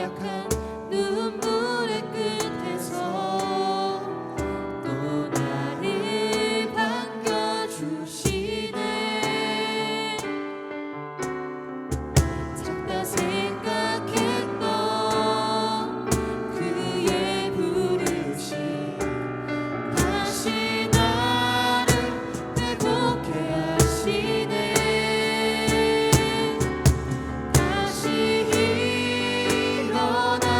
고약한 눈물의 끝에서 또 나를 반겨주시네. 작다 생각했던 그의 부르심 다시 나를 회복해 하시네. 다시 일어나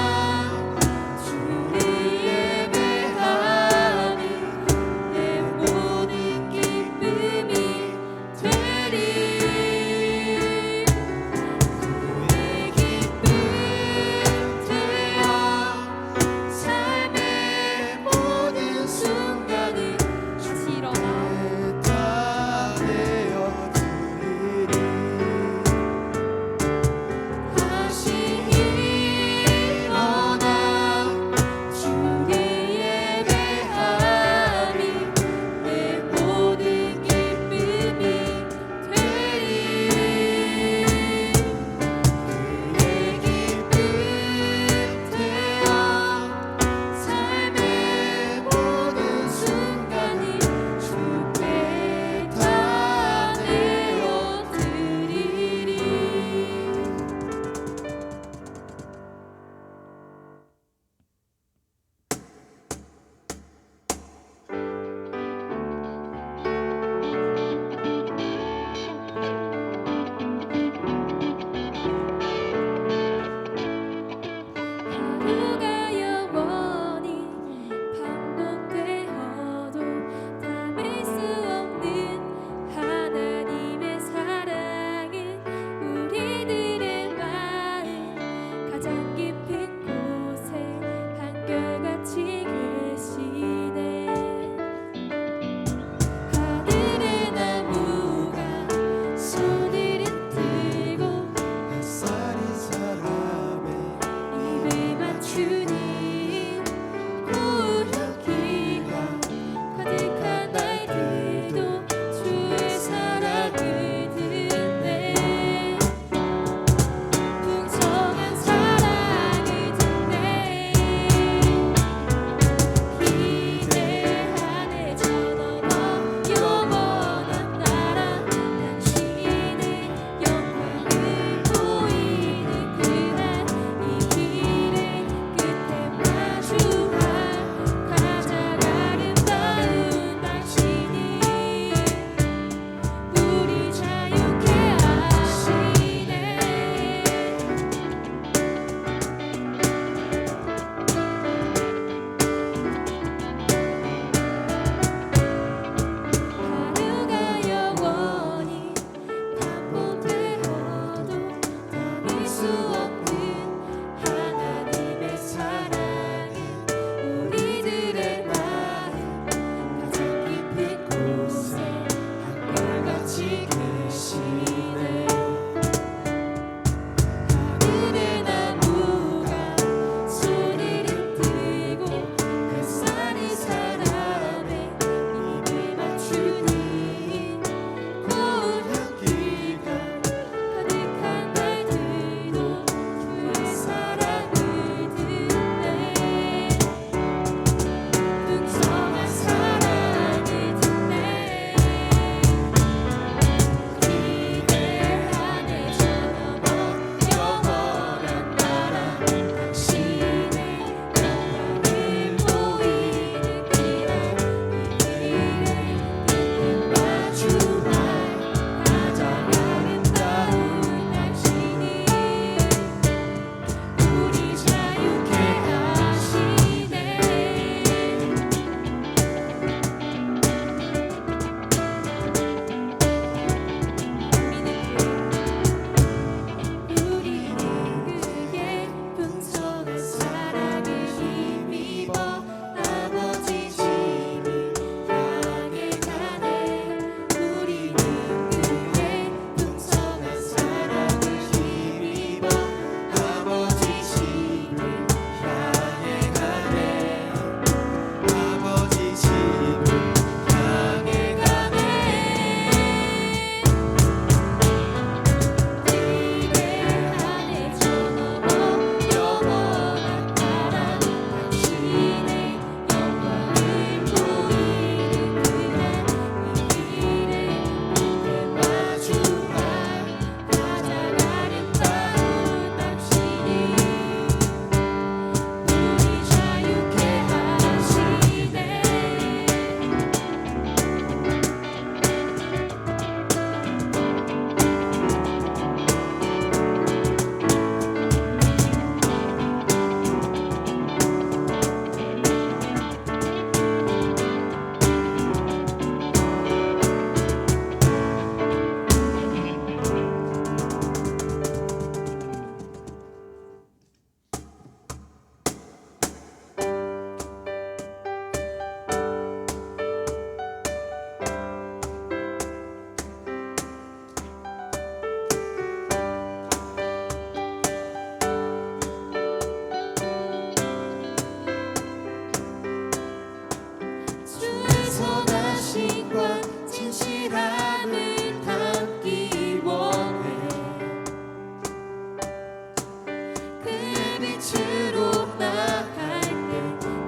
빛으로 나갈 때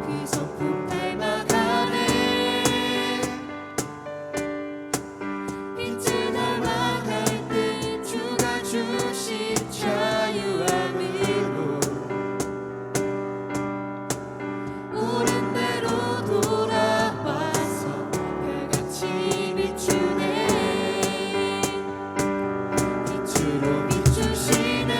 그 성품 닮아가네 빛을 닮아갈 때 주가 주신 자유함으로 옳은 대로 돌아와서 별같이 비추네 빛으로 비추시네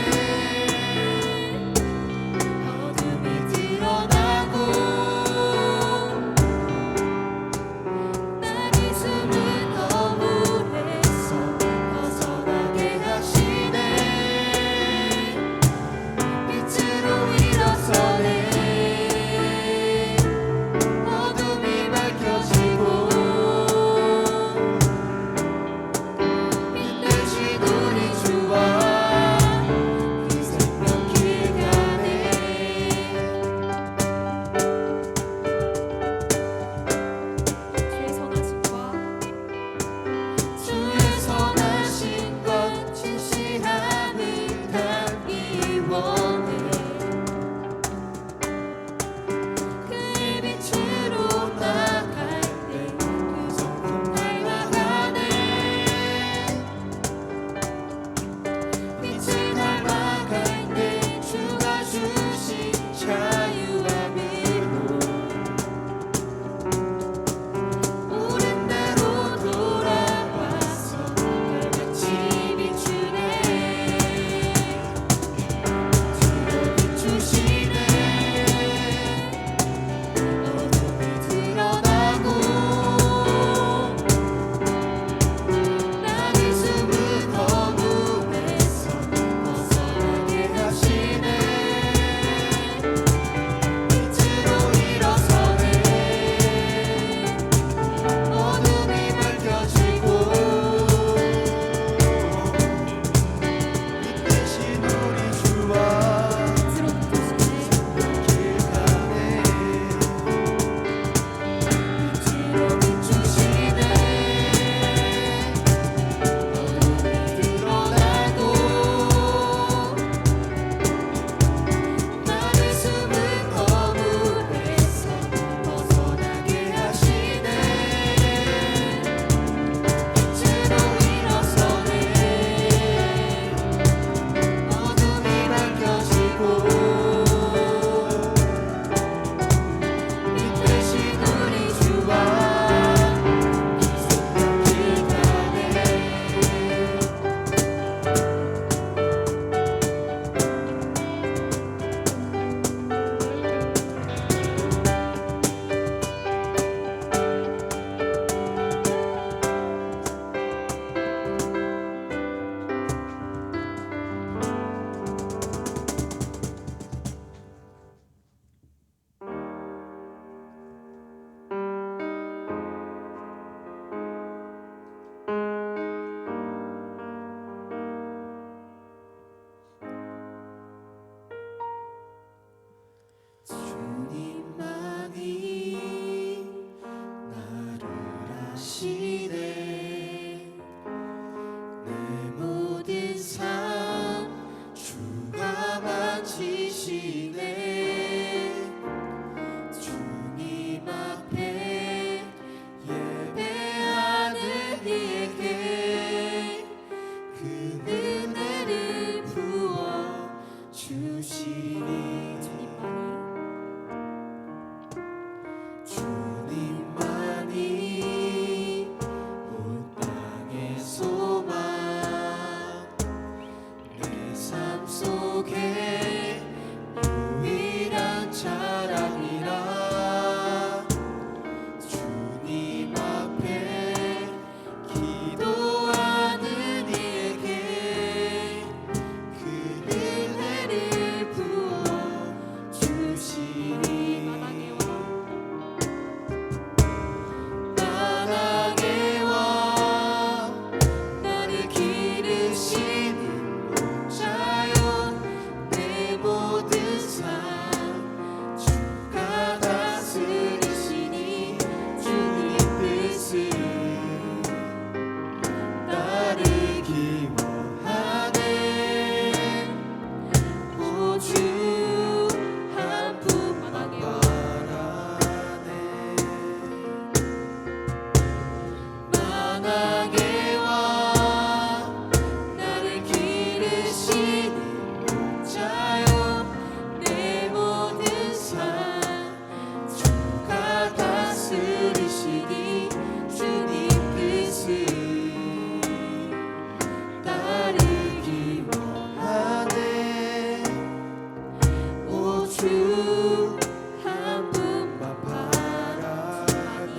주 한 분만 바라네.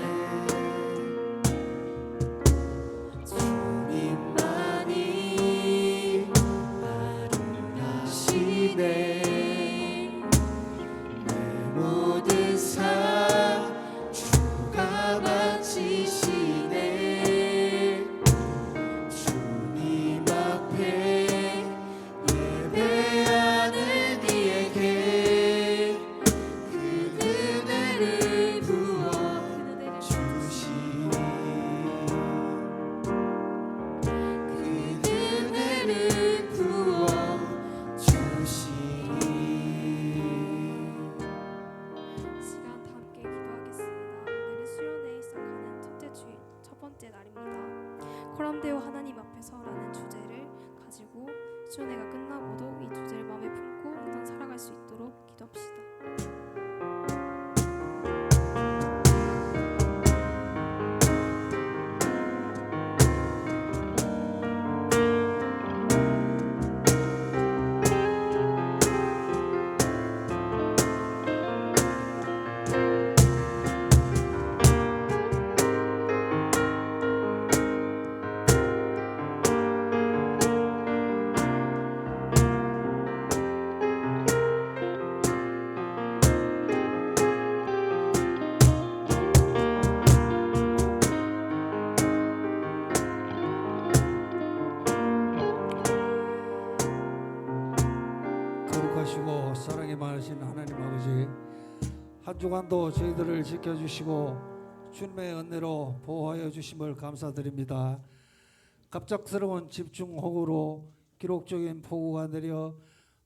주님만이 아름다우시네. 내 모든 삶 주가 만지시네. 주님 앞에 예배하는 이에게 그 은혜를 부어 주시니. 그 은혜를 부어 주시니. 시간 다 함께 기도하겠습니다. 오늘은 수련회에 시작하는 첫째 주일 첫 번째 날입니다. 코람데오 하나님 앞에서라는 주제를 가지고 수련회가 끝나고도 이 주제를 마음에 품고 항상 살아갈 수 있도록 기도합시다. 거룩하시고 사랑이 많으신 하나님 아버지, 한 주간도 저희들을 지켜주시고 주님의 은혜로 보호하여 주심을 감사드립니다. 갑작스러운 집중호우로 기록적인 폭우가 내려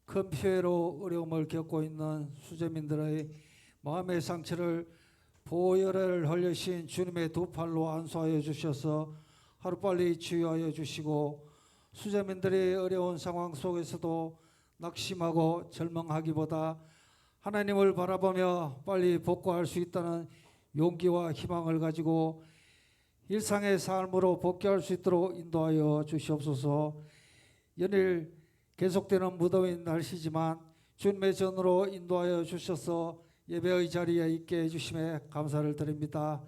큰 피해로 어려움을 겪고 있는 수재민들의 마음의 상처를 보혈을 흘리신 주님의 두 팔로 안수하여 주셔서 하루빨리 치유하여 주시고, 수재민들이 어려운 상황 속에서도 낙심하고 절망하기보다 하나님을 바라보며 빨리 복구할 수 있다는 용기와 희망을 가지고 일상의 삶으로 복귀할 수 있도록 인도하여 주시옵소서. 연일 계속되는 무더운 날씨지만 주님의 전으로 인도하여 주셔서 예배의 자리에 있게 해주심에 감사를 드립니다.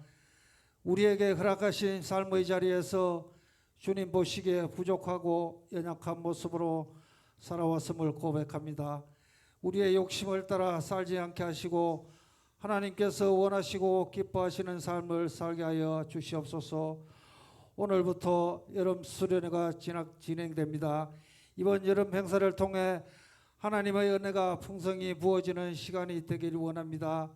우리에게 허락하신 삶의 자리에서 주님 보시기에 부족하고 연약한 모습으로 살아왔음을 고백합니다. 우리의 욕심을 따라 살지 않게 하시고 하나님께서 원하시고 기뻐하시는 삶을 살게 하여 주시옵소서. 오늘부터 여름 수련회가 진행됩니다. 이번 여름 행사를 통해 하나님의 은혜가 풍성히 부어지는 시간이 되기를 원합니다.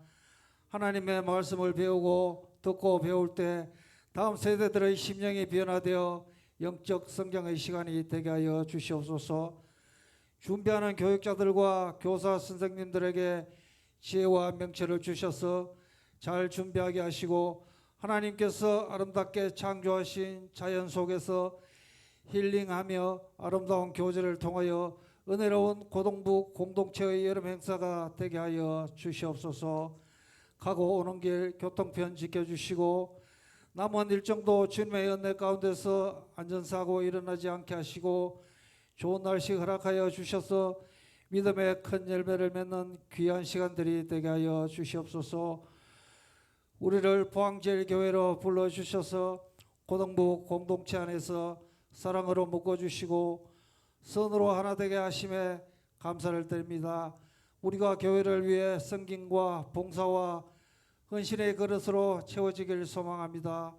하나님의 말씀을 배우고 듣고 배울 때 다음 세대들의 심령이 변화되어 영적 성장의 시간이 되게 하여 주시옵소서. 준비하는 교육자들과 교사 선생님들에게 지혜와 명철을 주셔서 잘 준비하게 하시고, 하나님께서 아름답게 창조하신 자연 속에서 힐링하며 아름다운 교제를 통하여 은혜로운 고등부 공동체의 여름 행사가 되게 하여 주시옵소서. 가고 오는 길 교통편 지켜주시고 남은 일정도 주님의 은혜 가운데서 안전사고 일어나지 않게 하시고 좋은 날씨 허락하여 주셔서 믿음의 큰 열매를 맺는 귀한 시간들이 되게 하여 주시옵소서. 우리를 포항제일교회로 불러주셔서 고등부 공동체 안에서 사랑으로 묶어주시고 선으로 하나 되게 하심에 감사를 드립니다. 우리가 교회를 위해 성김과 봉사와 헌신의 그릇으로 채워지길 소망합니다.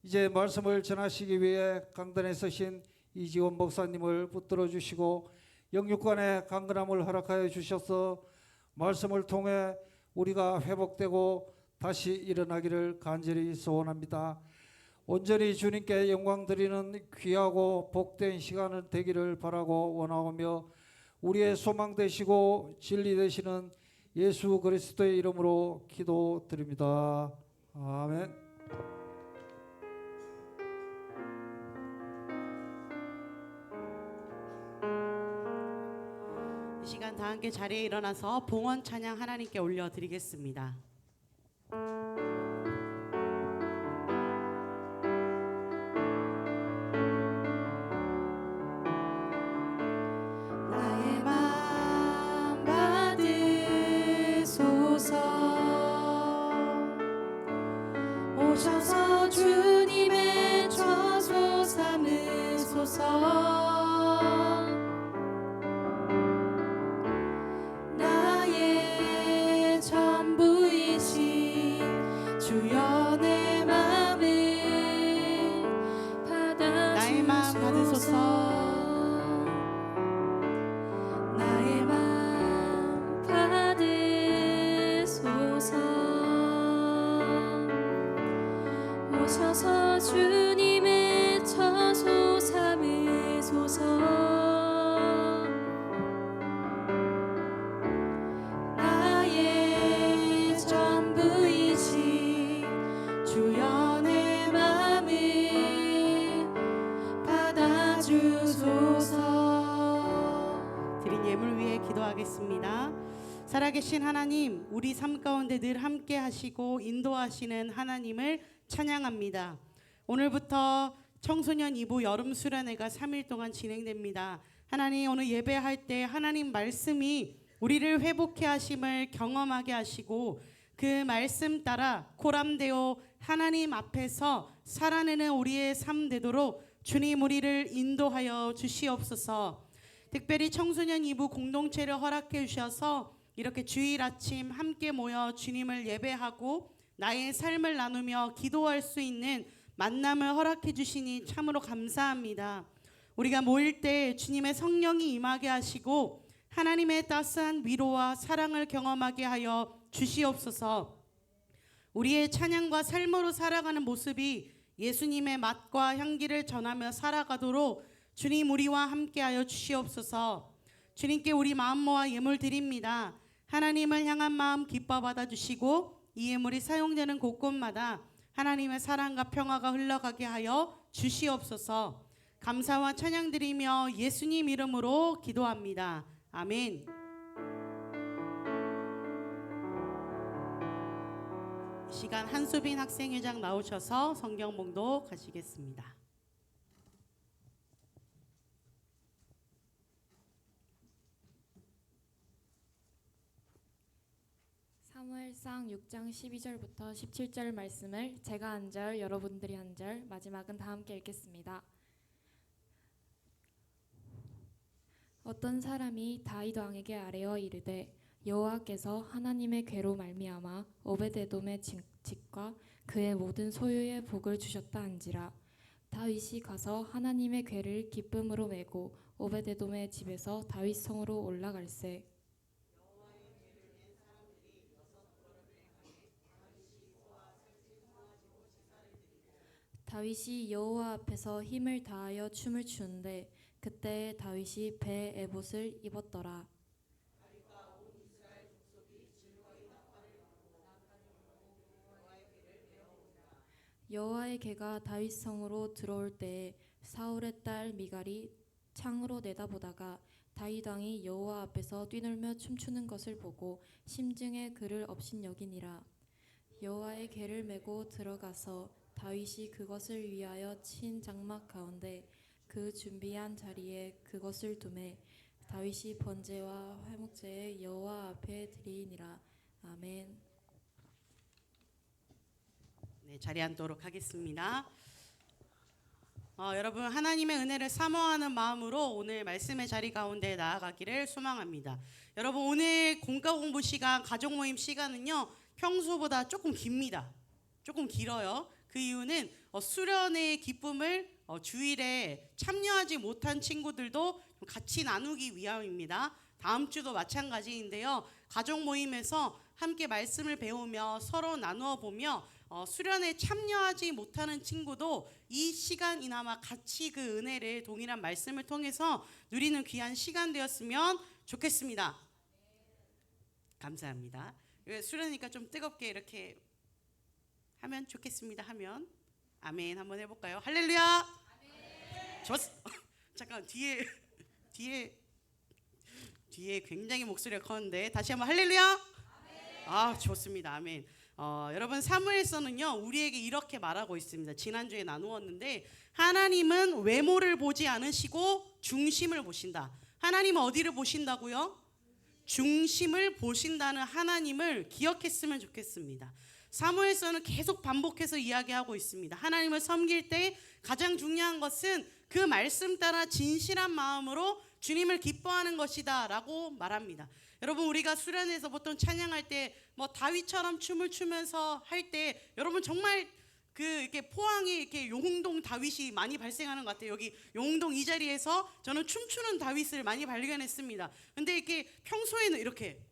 이제 말씀을 전하시기 위해 강단에 서신 이지원 목사님을 붙들어 주시고 영육간의 강건함을 허락하여 주셔서 말씀을 통해 우리가 회복되고 다시 일어나기를 간절히 소원합니다. 온전히 주님께 영광 드리는 귀하고 복된 시간을 되기를 바라고 원하오며 우리의 소망 되시고 진리 되시는 예수 그리스도의 이름으로 기도드립니다. 아멘. 이 시간 다 함께 자리에 일어나서 봉헌 찬양 하나님께 올려드리겠습니다. 나의 마음 받으시고 오셔서 주님의 처소 삼으소서. 나의 전부이신 주여 내 맘을 받아주소서. 드린 예물 위해 기도하겠습니다. 살아계신 하나님, 우리 삶 가운데 늘 함께 하시고 인도하시는 하나님을 찬양합니다. 오늘부터 청소년 2부 여름 수련회가 3일 동안 진행됩니다. 하나님, 오늘 예배할 때 하나님 말씀이 우리를 회복해 하심을 경험하게 하시고 그 말씀 따라 코람데오 하나님 앞에서 살아내는 우리의 삶 되도록 주님 우리를 인도하여 주시옵소서. 특별히 청소년 2부 공동체를 허락해 주셔서 이렇게 주일 아침 함께 모여 주님을 예배하고 나의 삶을 나누며 기도할 수 있는 만남을 허락해 주시니 참으로 감사합니다. 우리가 모일 때 주님의 성령이 임하게 하시고 하나님의 따스한 위로와 사랑을 경험하게 하여 주시옵소서. 우리의 찬양과 삶으로 살아가는 모습이 예수님의 맛과 향기를 전하며 살아가도록 주님 우리와 함께하여 주시옵소서. 주님께 우리 마음 모아 예물 드립니다. 하나님을 향한 마음 기뻐 받아주시고 이 예물이 사용되는 곳곳마다 하나님의 사랑과 평화가 흘러가게 하여 주시옵소서. 감사와 찬양 드리며 예수님 이름으로 기도합니다. 아멘. 이 시간 한수빈 학생회장 나오셔서 성경 봉독하시겠습니다. 사무엘상 6장 12절부터 17절 말씀을 제가 한 절, 여러분들이 한 절, 마지막은 다 함께 읽겠습니다. 어떤 사람이 다윗 왕에게 아뢰어 이르되 여호와께서 하나님의 궤로 말미암아 오베데돔의 집과 그의 모든 소유의 복을 주셨다 한지라. 다윗이 가서 하나님의 궤를 기쁨으로 메고 오베데돔의 집에서 다윗 성으로 올라갈새. 다윗이 여호와 앞에서 힘을 다하여 춤을 추는데 그때 다윗이 배 에봇을 입었더라. 여호와의 궤가 다윗 성으로 들어올 때에 사울의 딸 미갈이 창으로 내다보다가 다윗 왕이 여호와 앞에서 뛰놀며 춤추는 것을 보고 심중에 그를 업신여기니라. 여호와의 궤를 메고 들어가서 다윗이 그것을 위하여 친 장막 가운데 그 준비한 자리에 그것을 두매 다윗이 번제와 화목제에 여호와 앞에 드리니라. 아멘. 네, 자리에 앉도록 하겠습니다. 여러분 하나님의 은혜를 사모하는 마음으로 오늘 말씀의 자리 가운데 나아가기를 소망합니다. 여러분 오늘 공과 공부 시간, 가족 모임 시간은요 평소보다 조금 깁니다. 조금 길어요. 그 이유는 수련회의 기쁨을 주일에 참여하지 못한 친구들도 같이 나누기 위함입니다. 다음 주도 마찬가지인데요. 가족 모임에서 함께 말씀을 배우며 서로 나누어 보며 수련에 참여하지 못하는 친구도 이 시간이나마 같이 그 은혜를 동일한 말씀을 통해서 누리는 귀한 시간 되었으면 좋겠습니다. 감사합니다. 수련이니까 좀 뜨겁게 이렇게 하면 좋겠습니다. 하면 아멘 한번 해볼까요? 할렐루야. 잠깐 뒤에 굉장히 목소리가 커는데 다시 한번 할렐루야. 아 좋습니다. 아멘. 여러분 사무엘서는요 우리에게 이렇게 말하고 있습니다. 지난주에 나누었는데 하나님은 외모를 보지 않으시고 중심을 보신다. 하나님은 어디를 보신다고요? 중심을 보신다는 하나님을 기억했으면 좋겠습니다. 사무엘서는 계속 반복해서 이야기하고 있습니다. 하나님을 섬길 때 가장 중요한 것은 그 말씀 따라 진실한 마음으로 주님을 기뻐하는 것이다 라고 말합니다. 여러분 우리가 수련회에서 보통 찬양할 때 뭐 다윗처럼 춤을 추면서 할 때 여러분 정말 이렇게 포항에 이렇게 용동 다윗이 많이 발생하는 것 같아요. 여기 용동 이 자리에서 저는 춤추는 다윗을 많이 발견했습니다. 근데 이렇게 평소에는 이렇게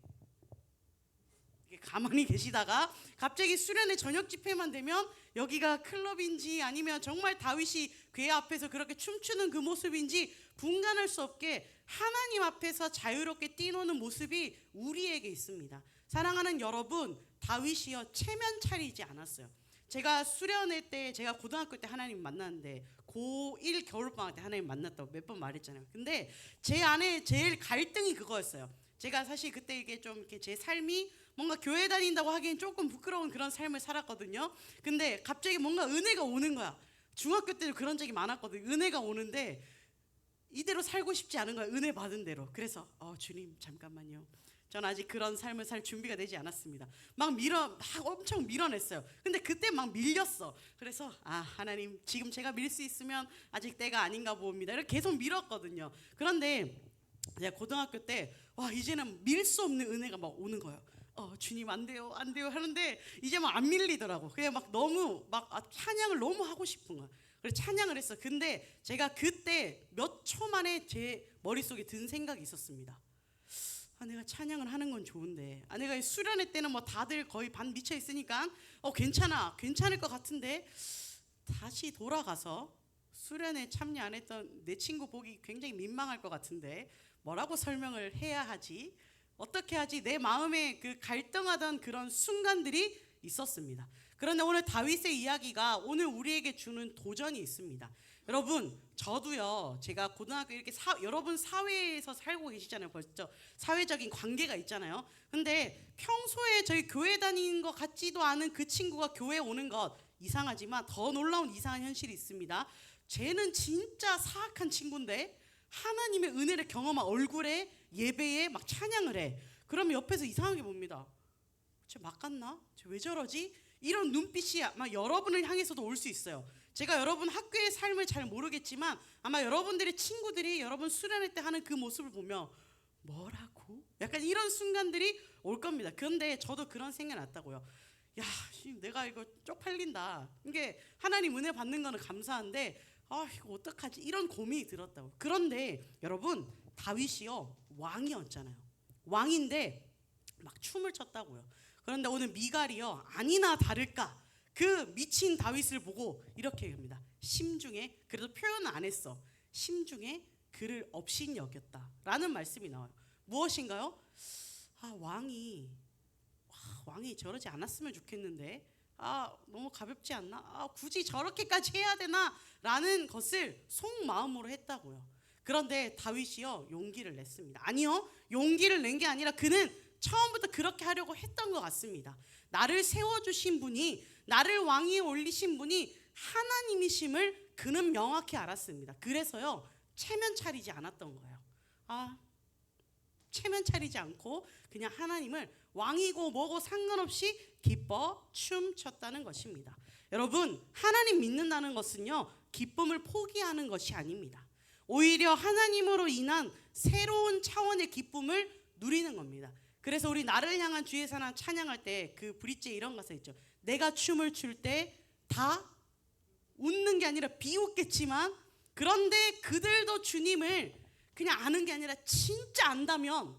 가만히 계시다가 갑자기 수련회 저녁 집회만 되면 여기가 클럽인지 아니면 정말 다윗이 궤 앞에서 그렇게 춤추는 그 모습인지 분간할 수 없게 하나님 앞에서 자유롭게 뛰노는 모습이 우리에게 있습니다. 사랑하는 여러분, 다윗이요 체면 차리지 않았어요. 제가 수련회 때, 제가 고등학교 때 하나님 만났는데 고1 겨울방학 때 하나님 만났다고 몇 번 말했잖아요. 근데 제 안에 제일 갈등이 그거였어요. 제가 사실 그때 이게 좀 이렇게 제 삶이 뭔가 교회 다닌다고 하기엔 조금 부끄러운 그런 삶을 살았거든요. 근데 갑자기 뭔가 은혜가 오는 거야. 중학교 때도 그런 적이 많았거든요. 은혜가 오는데 이대로 살고 싶지 않은 거야. 은혜 받은 대로. 그래서 주님 잠깐만요. 전 아직 그런 삶을 살 준비가 되지 않았습니다. 막 엄청 밀어냈어요. 근데 그때 막 밀렸어. 그래서 하나님 지금 제가 밀 수 있으면 아직 때가 아닌가 봅니다. 이렇게 계속 밀었거든요. 그런데 제가 고등학교 때 이제는 밀 수 없는 은혜가 막 오는 거예요. 주님 안 돼요 하는데 이제 막 안 밀리더라고. 그냥 막 너무 찬양을 너무 하고 싶은 거야. 그래서 찬양을 했어. 근데 제가 그때 몇 초 만에 제 머릿속에 든 생각이 있었습니다. 내가 찬양을 하는 건 좋은데 내가 수련회 때는 뭐 다들 거의 반 미쳐 있으니까 괜찮을 것 같은데 다시 돌아가서 수련회 참여 안 했던 내 친구 보기 굉장히 민망할 것 같은데 뭐라고 설명을 해야 하지? 어떻게 하지? 내 마음에 그 갈등하던 그런 순간들이 있었습니다. 그런데 오늘 다윗의 이야기가 오늘 우리에게 주는 도전이 있습니다. 여러분, 저도요, 제가 고등학교 이렇게 여러분 사회에서 살고 계시잖아요. 벌써 사회적인 관계가 있잖아요. 근데 평소에 저희 교회 다니는 것 같지도 않은 그 친구가 교회에 오는 것 이상하지만 더 놀라운 이상한 현실이 있습니다. 쟤는 진짜 사악한 친구인데 하나님의 은혜를 경험한 얼굴에 예배에 막 찬양을 해. 그러면 옆에서 이상하게 봅니다. 쟤 막 갔나? 쟤 왜 저러지? 이런 눈빛이 아마 여러분을 향해서도 올 수 있어요. 제가 여러분 학교의 삶을 잘 모르겠지만 아마 여러분들의 친구들이 여러분 수련회 때 하는 그 모습을 보며 뭐라고? 약간 이런 순간들이 올 겁니다. 그런데 저도 그런 생각이 났다고요. 내가 이거 쪽팔린다. 이게 하나님 은혜 받는 거는 감사한데 이거 어떡하지? 이런 고민이 들었다고. 그런데 여러분, 다윗이요 왕이었잖아요. 왕인데 막 춤을 췄다고요. 그런데 오늘 미갈이요 아니나 다를까 그 미친 다윗을 보고 이렇게 합니다. 심중에, 그래도 표현은 안 했어. 심중에 그를 업신 여겼다라는 말씀이 나와요. 무엇인가요? 왕이 저러지 않았으면 좋겠는데 너무 가볍지 않나? 굳이 저렇게까지 해야 되나? 라는 것을 속마음으로 했다고요. 그런데 다윗이요 용기를 냈습니다. 아니요, 용기를 낸 게 아니라 그는 처음부터 그렇게 하려고 했던 것 같습니다. 나를 세워주신 분이, 나를 왕위에 올리신 분이 하나님이심을 그는 명확히 알았습니다. 그래서요 체면 차리지 않았던 거예요. 체면 차리지 않고 그냥 하나님을 왕이고 뭐고 상관없이 기뻐 춤췄다는 것입니다. 여러분, 하나님 믿는다는 것은요 기쁨을 포기하는 것이 아닙니다. 오히려 하나님으로 인한 새로운 차원의 기쁨을 누리는 겁니다. 그래서 우리 나를 향한 주의 사랑 찬양할 때 그 브릿지에 이런 가사 있죠. 내가 춤을 출 때 다 웃는 게 아니라 비웃겠지만 그런데 그들도 주님을 그냥 아는 게 아니라 진짜 안다면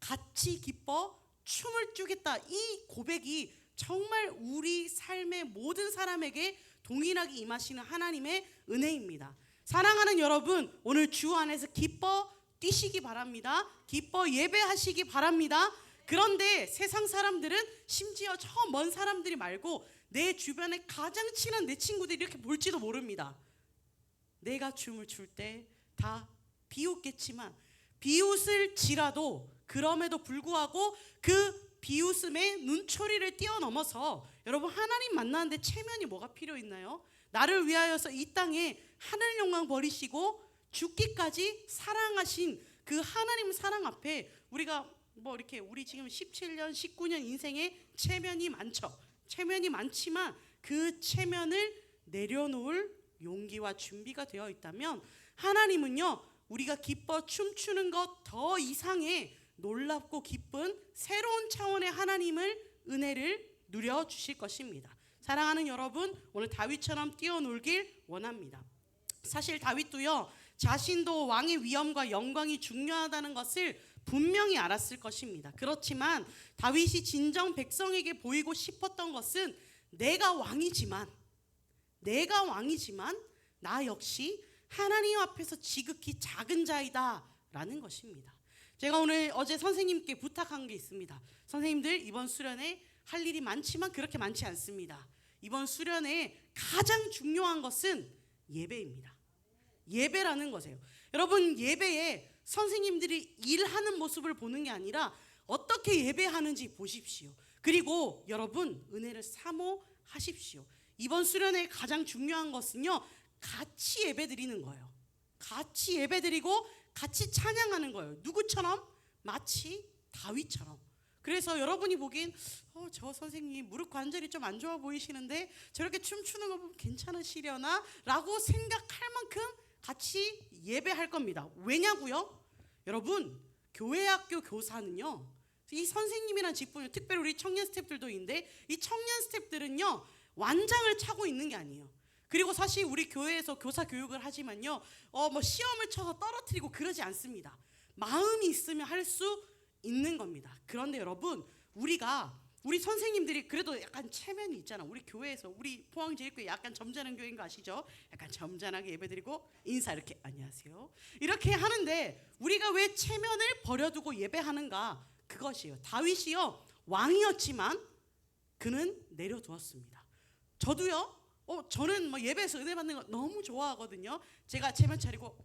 같이 기뻐 춤을 추겠다. 이 고백이 정말 우리 삶의 모든 사람에게 동일하게 임하시는 하나님의 은혜입니다. 사랑하는 여러분, 오늘 주 안에서 기뻐 뛰시기 바랍니다. 기뻐 예배하시기 바랍니다. 그런데 세상 사람들은 심지어 저 먼 사람들이 말고 내 주변에 가장 친한 내 친구들이 이렇게 볼지도 모릅니다. 내가 춤을 출 때 다 비웃겠지만 비웃을지라도 그럼에도 불구하고 그 비웃음의 눈초리를 뛰어넘어서 여러분 하나님 만나는데 체면이 뭐가 필요 있나요? 나를 위하여서 이 땅에 하늘 영광 버리시고 죽기까지 사랑하신 그 하나님 사랑 앞에 우리가 이렇게 우리 지금 17년 19년 인생에 체면이 많죠. 체면이 많지만 그 체면을 내려놓을 용기와 준비가 되어 있다면 하나님은요 우리가 기뻐 춤추는 것 더 이상의 놀랍고 기쁜 새로운 차원의 하나님을 은혜를 누려주실 것입니다. 사랑하는 여러분, 오늘 다윗처럼 뛰어놀길 원합니다. 사실 다윗도요 자신도 왕의 위엄과 영광이 중요하다는 것을 분명히 알았을 것입니다. 그렇지만 다윗이 진정 백성에게 보이고 싶었던 것은 내가 왕이지만 나 역시 하나님 앞에서 지극히 작은 자이다 라는 것입니다. 제가 어제 선생님께 부탁한 게 있습니다. 선생님들, 이번 수련회 할 일이 많지만 그렇게 많지 않습니다. 이번 수련회에 가장 중요한 것은 예배입니다. 예배라는 것이에요. 여러분, 예배에 선생님들이 일하는 모습을 보는 게 아니라 어떻게 예배하는지 보십시오. 그리고 여러분, 은혜를 사모하십시오. 이번 수련회에 가장 중요한 것은요, 같이 예배드리는 거예요. 같이 예배드리고 같이 찬양하는 거예요. 누구처럼? 마치 다윗처럼. 그래서 여러분이 보기엔 저 선생님 무릎 관절이 좀 안 좋아 보이시는데 저렇게 춤추는 거 보면 괜찮으시려나? 라고 생각할 만큼 같이 예배할 겁니다. 왜냐고요? 여러분, 교회학교 교사는요, 이 선생님이란 직분이, 특별히 우리 청년 스태프들도 있는데, 이 청년 스태프들은요 완장을 차고 있는 게 아니에요. 그리고 사실 우리 교회에서 교사 교육을 하지만요, 뭐 시험을 쳐서 떨어뜨리고 그러지 않습니다. 마음이 있으면 할 수 있는 겁니다. 그런데 여러분, 우리 선생님들이 그래도 약간 체면이 있잖아. 우리 교회에서, 우리 포항제일교회 약간 점잖은 교회인 거 아시죠? 약간 점잖하게 예배드리고 인사 이렇게 안녕하세요 이렇게 하는데, 우리가 왜 체면을 버려두고 예배하는가? 그것이에요. 다윗이요 왕이었지만 그는 내려두었습니다. 저도요, 저는 뭐 예배에서 은혜 받는 거 너무 좋아하거든요. 제가 체면 차리고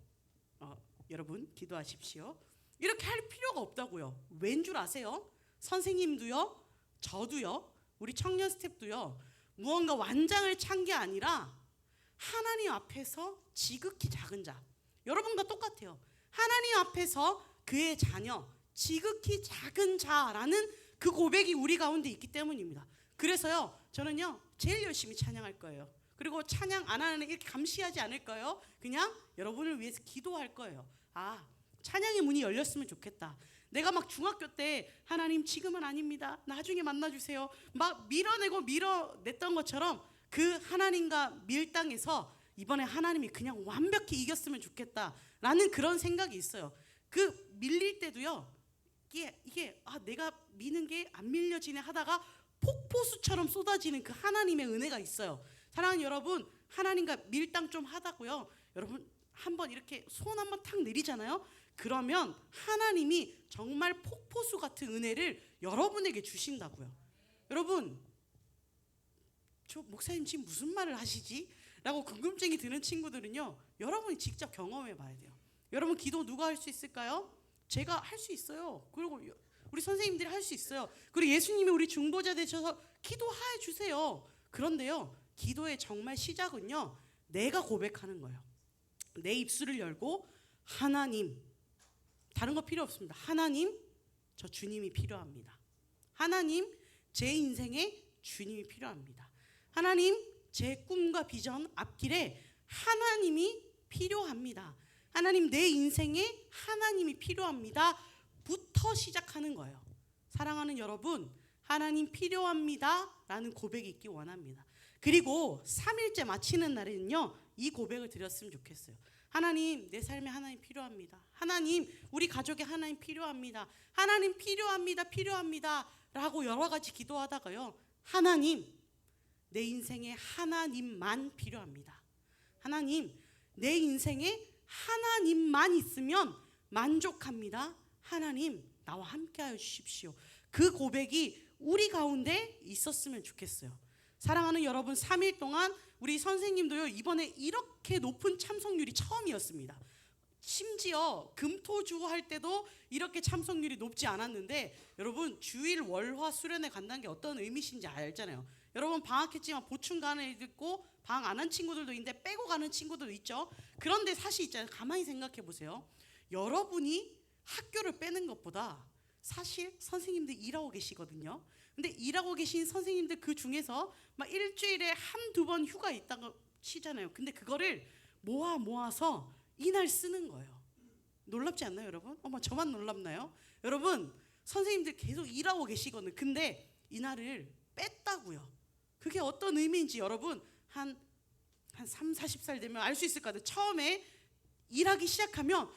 여러분 기도하십시오 이렇게 할 필요가 없다고요. 왠 줄 아세요? 선생님도요, 저도요, 우리 청년 스태프도요, 무언가 완장을 찬 게 아니라 하나님 앞에서 지극히 작은 자, 여러분과 똑같아요. 하나님 앞에서 그의 자녀, 지극히 작은 자라는 그 고백이 우리 가운데 있기 때문입니다. 그래서요, 저는요 제일 열심히 찬양할 거예요. 그리고 찬양 안 하는 애 이렇게 감시하지 않을 거예요. 그냥 여러분을 위해서 기도할 거예요. 찬양의 문이 열렸으면 좋겠다. 내가 막 중학교 때 하나님 지금은 아닙니다, 나중에 만나주세요 막 밀어냈던 것처럼 그 하나님과 밀당에서 이번에 하나님이 그냥 완벽히 이겼으면 좋겠다라는 그런 생각이 있어요. 그 밀릴 때도요, 이게 내가 미는 게 안 밀려지네 하다가 폭포수처럼 쏟아지는 그 하나님의 은혜가 있어요. 사랑하는 여러분, 하나님과 밀당 좀 하다고요, 여러분 한번 이렇게 손 한번 탁 내리잖아요. 그러면 하나님이 정말 폭포수 같은 은혜를 여러분에게 주신다고요. 여러분, 저 목사님 지금 무슨 말을 하시지? 라고 궁금증이 드는 친구들은요, 여러분이 직접 경험해 봐야 돼요. 여러분, 기도 누가 할 수 있을까요? 제가 할 수 있어요. 그리고 우리 선생님들이 할 수 있어요. 그리고 예수님이 우리 중보자 되셔서 기도해 주세요. 그런데요, 기도의 정말 시작은요, 내가 고백하는 거예요. 내 입술을 열고 하나님, 다른 거 필요 없습니다. 하나님, 저 주님이 필요합니다. 하나님, 제 인생에 주님이 필요합니다. 하나님, 제 꿈과 비전 앞길에 하나님이 필요합니다. 하나님, 내 인생에 하나님이 필요합니다 부터 시작하는 거예요. 사랑하는 여러분, 하나님 필요합니다 라는 고백이 있기 원합니다. 그리고 3일째 마치는 날에는요, 이 고백을 드렸으면 좋겠어요. 하나님, 내 삶에 하나님 필요합니다. 하나님, 우리 가족에 하나님 필요합니다. 하나님 필요합니다 라고 여러 가지 기도하다가요, 하나님, 내 인생에 하나님만 필요합니다. 하나님, 내 인생에 하나님만 있으면 만족합니다. 하나님, 나와 함께하여 주십시오. 그 고백이 우리 가운데 있었으면 좋겠어요. 사랑하는 여러분, 3일 동안 우리 선생님도요, 이번에 이렇게 높은 참석률이 처음이었습니다. 심지어 금토주 할 때도 이렇게 참석률이 높지 않았는데, 여러분 주일 월화 수련회 간다는 게 어떤 의미신지 알잖아요. 여러분 방학했지만 보충 가는 애들 있고 방학 안 한 친구들도 있는데 빼고 가는 친구들도 있죠. 그런데 사실 있잖아요. 가만히 생각해 보세요. 여러분이 학교를 빼는 것보다 사실 선생님들 일하고 계시거든요. 근데 일하고 계신 선생님들 그 중에서 막 일주일에 한두 번 휴가 있다고 치잖아요. 근데 그거를 모아서 이날 쓰는 거예요. 놀랍지 않나요, 여러분? 저만 놀랍나요? 여러분, 선생님들 계속 일하고 계시거든요. 근데 이날을 뺐다고요. 그게 어떤 의미인지 여러분 한 3, 40살 되면 알 수 있을 것 같아요. 처음에 일하기 시작하면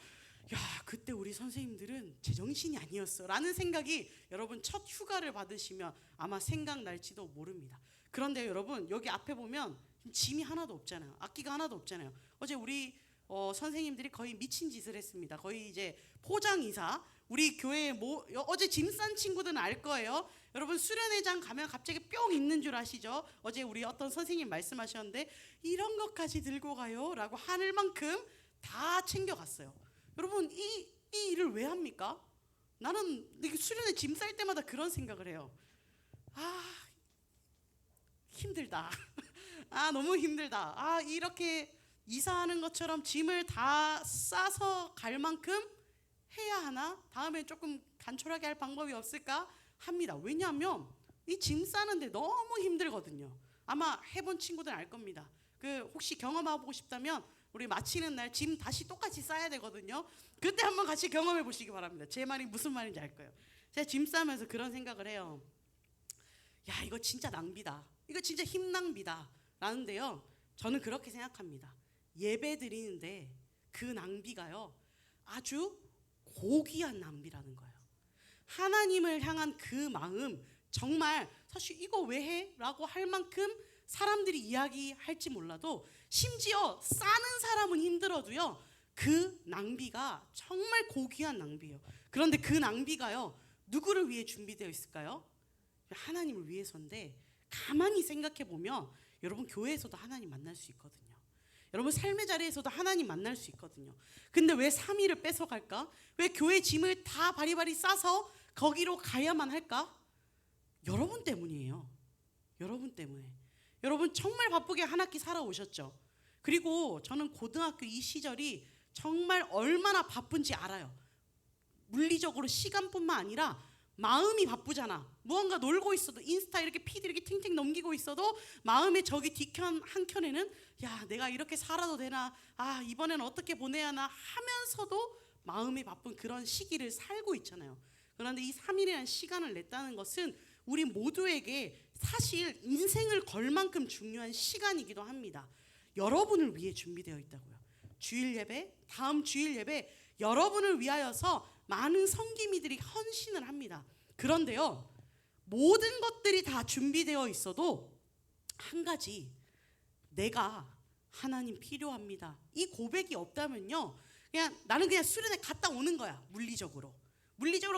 야, 그때 우리 선생님들은 제정신이 아니었어라는 생각이 여러분 첫 휴가를 받으시면 아마 생각날지도 모릅니다. 그런데 여러분 여기 앞에 보면 짐이 하나도 없잖아요. 악기가 하나도 없잖아요. 어제 우리 선생님들이 거의 미친 짓을 했습니다. 거의 이제 포장이사. 우리 교회 어제 짐 싼 친구들은 알 거예요. 여러분 수련회장 가면 갑자기 뿅 있는 줄 아시죠? 어제 우리 어떤 선생님 말씀하셨는데 이런 것까지 들고 가요? 라고 하늘 만큼 다 챙겨갔어요. 여러분 이 일을 왜 합니까? 나는 수련회 짐 쌀 때마다 그런 생각을 해요. 아, 힘들다. 아, 너무 힘들다. 아, 이렇게 이사하는 것처럼 짐을 다 싸서 갈 만큼 해야 하나? 다음에 조금 간촐하게 할 방법이 없을까 합니다. 왜냐하면 이 짐 싸는데 너무 힘들거든요. 아마 해본 친구들은 알 겁니다. 그 혹시 경험하고 싶다면 우리 마치는 날 짐 다시 똑같이 싸야 되거든요. 그때 한번 같이 경험해 보시기 바랍니다. 제 말이 무슨 말인지 알 거예요. 제가 짐 싸면서 그런 생각을 해요. 야, 이거 진짜 낭비다. 이거 진짜 힘 낭비다. 라는데요, 저는 그렇게 생각합니다. 예배 드리는데 그 낭비가요, 아주 고귀한 낭비라는 거예요. 하나님을 향한 그 마음, 정말 사실 이거 왜 해? 라고 할 만큼 사람들이 이야기할지 몰라도 심지어 싸는 사람은 힘들어도요, 그 낭비가 정말 고귀한 낭비예요. 그런데 그 낭비가요, 누구를 위해 준비되어 있을까요? 하나님을 위해서인데, 가만히 생각해 보면 여러분 교회에서도 하나님 만날 수 있거든요. 여러분 삶의 자리에서도 하나님 만날 수 있거든요. 근데 왜 3일을 뺏어갈까? 왜 교회 짐을 다 바리바리 싸서 거기로 가야만 할까? 여러분 때문이에요. 여러분 때문에. 여러분 정말 바쁘게 한 학기 살아오셨죠. 그리고 저는 고등학교 이 시절이 정말 얼마나 바쁜지 알아요. 물리적으로 시간뿐만 아니라 마음이 바쁘잖아. 무언가 놀고 있어도 인스타 이렇게 피드 이렇게 팅팅 넘기고 있어도 마음의 저기 뒤편 한켠에는 야, 내가 이렇게 살아도 되나? 아, 이번엔 어떻게 보내야 하나? 하면서도 마음이 바쁜 그런 시기를 살고 있잖아요. 그런데 이 3일이라는 시간을 냈다는 것은 우리 모두에게 사실 인생을 걸 만큼 중요한 시간이기도 합니다. 여러분을 위해 준비되어 있다고요. 주일 예배, 다음 주일 예배 여러분을 위하여서 많은 성기미들이 헌신을 합니다. 그런데요, 모든 것들이 다 준비되어 있어도 한 가지, 내가 하나님 필요합니다. 이 고백이 없다면요, 나는 그냥 수련회 갔다 오는 거야. 물리적으로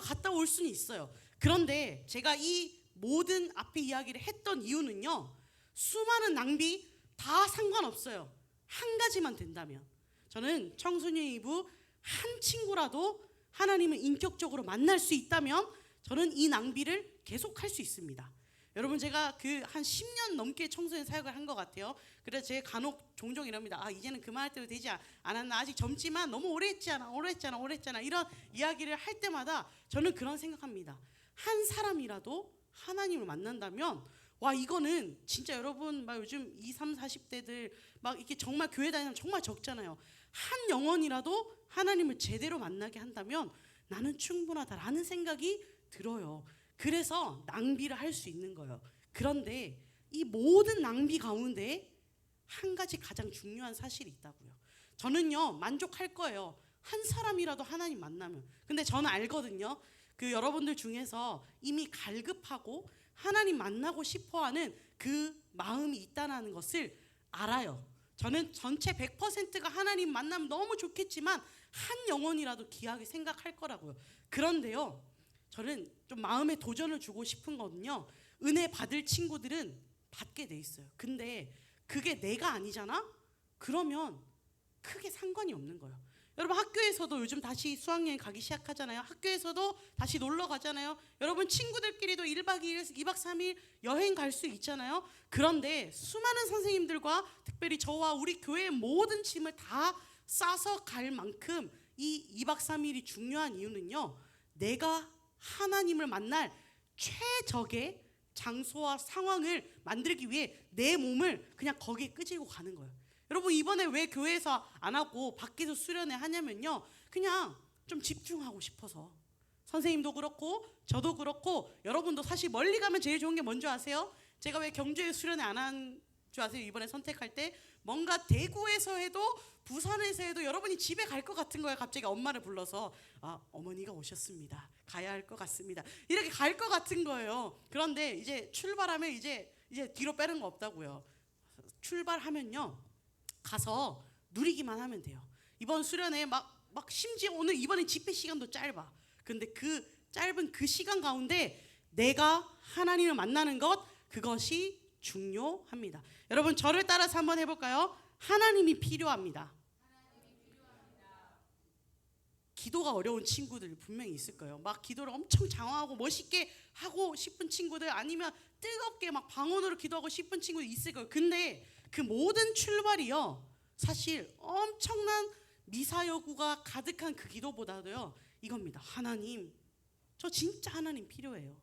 갔다 올 수는 있어요. 그런데 제가 이 모든 앞에 이야기를 했던 이유는요, 수많은 낭비 다 상관없어요. 한 가지만 된다면, 저는 청소년 2부 한 친구라도 하나님을 인격적으로 만날 수 있다면 저는 이 낭비를 계속할 수 있습니다. 여러분 제가 그 한 10년 넘게 청소년 사역을 한 것 같아요. 그래서 제가 간혹 종종 이럽니다. 아, 이제는 그만할 때도 되지 않았나? 아직 젊지만 너무 오래 했잖아 이런 이야기를 할 때마다 저는 그런 생각합니다. 한 사람이라도 하나님을 만난다면, 와, 이거는 진짜 여러분 막 요즘 20, 30, 40대들 막 이렇게 정말 교회 다니는 사람 정말 적잖아요. 한 영혼이라도 하나님을 제대로 만나게 한다면 나는 충분하다라는 생각이 들어요. 그래서 낭비를 할 수 있는 거예요. 그런데 이 모든 낭비 가운데 한 가지 가장 중요한 사실이 있다고요. 저는요, 만족할 거예요. 한 사람이라도 하나님 만나면. 근데 저는 알거든요. 그 여러분들 중에서 이미 갈급하고 하나님 만나고 싶어하는 그 마음이 있다는 것을 알아요. 저는 전체 100%가 하나님 만나면 너무 좋겠지만 한 영혼이라도 귀하게 생각할 거라고요. 그런데요, 저는 좀 마음의 도전을 주고 싶은 거는요, 은혜 받을 친구들은 받게 돼 있어요. 근데 그게 내가 아니잖아? 그러면 크게 상관이 없는 거예요. 여러분 학교에서도 요즘 다시 수학여행 가기 시작하잖아요. 학교에서도 다시 놀러 가잖아요. 여러분 친구들끼리도 1박 2일, 2박 3일 여행 갈 수 있잖아요. 그런데 수많은 선생님들과 특별히 저와 우리 교회의 모든 짐을 다 싸서 갈 만큼 이 2박 3일이 중요한 이유는요, 내가 하나님을 만날 최적의 장소와 상황을 만들기 위해 내 몸을 그냥 거기에 끄지고 가는 거예요. 여러분 이번에 왜 교회에서 안 하고 밖에서 수련회 하냐면요, 그냥 좀 집중하고 싶어서. 선생님도 그렇고 저도 그렇고 여러분도 사실 멀리 가면 제일 좋은 게 뭔지 아세요? 제가 왜 경주에 수련회 안 한 저 아세요? 이번에 선택할 때 뭔가 대구에서 해도 부산에서 해도 여러분이 집에 갈 것 같은 거예요. 갑자기 엄마를 불러서 어머니가 오셨습니다. 가야 할 것 같습니다. 이렇게 갈 것 같은 거예요. 그런데 이제 출발하면 이제 뒤로 빼는 거 없다고요. 출발하면요 가서 누리기만 하면 돼요. 이번 수련회 막 심지어 오늘 이번에 집회 시간도 짧아. 근데 그 짧은 그 시간 가운데 내가 하나님을 만나는 것, 그것이 중요합니다. 여러분 저를 따라서 한번 해볼까요? 하나님이 필요합니다. 기도가 어려운 친구들 분명히 있을 거예요. 막 기도를 엄청 장황하고 멋있게 하고 싶은 친구들, 아니면 뜨겁게 막 방언으로 기도하고 싶은 친구들 있을 거예요. 근데 그 모든 출발이요 사실 엄청난 미사여구가 가득한 그 기도보다도요 이겁니다. 하나님, 저 진짜 하나님 필요해요.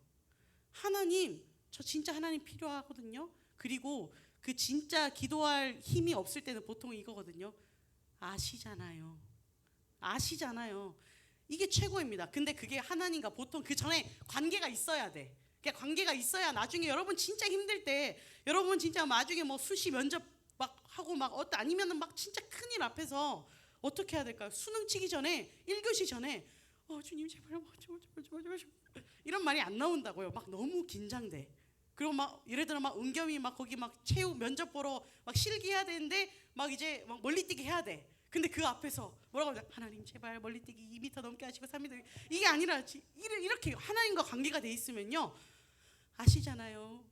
하나님, 저 진짜 하나님 필요하거든요. 그리고 그 진짜 기도할 힘이 없을 때는 보통 이거거든요. 아시잖아요. 이게 최고입니다. 근데 그게 하나님과 보통 그 전에 관계가 있어야 돼. 그러니까 관계가 있어야 나중에 여러분 진짜 힘들 때, 여러분 진짜 나중에 뭐 수시 면접 막 하고 막 아니면은 막 진짜 큰일 앞에서 어떻게 해야 될까요? 수능 치기 전에 1교시 전에 주님 제발 이런 말이 안 나온다고요. 막 너무 긴장돼. 그리고 막 예를 들어 막 은겸이 막 거기 막 체육 면접 보러 막 실기해야 되는데 막 이제 막 멀리뛰기 해야 돼. 근데 그 앞에서 뭐라고 하냐? 하나님 제발 멀리뛰기 2m 넘게 하시고 3m. 이게 아니라 이렇게 하나님과 관계가 돼 있으면요 아시잖아요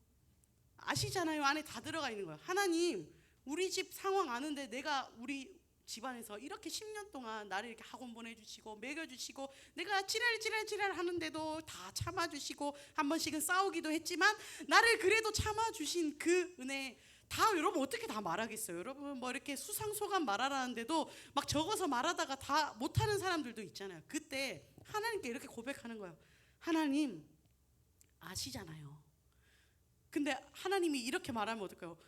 안에 다 들어가 있는 거예요. 하나님, 우리 집 상황 아는데 내가 우리 집안에서 이렇게 10년 동안 나를 이렇게 학원 보내주시고 먹여주시고 내가 지랄 하는데도 다 참아주시고 한 번씩은 싸우기도 했지만 나를 그래도 참아주신 그 은혜 다 여러분 어떻게 다 말하겠어요? 여러분 뭐 이렇게 수상소감 말하라는데도 막 적어서 말하다가 다 못하는 사람들도 있잖아요. 그때 하나님께 이렇게 고백하는 거예요. 하나님 아시잖아요. 근데 하나님이 이렇게 말하면 어떨까요?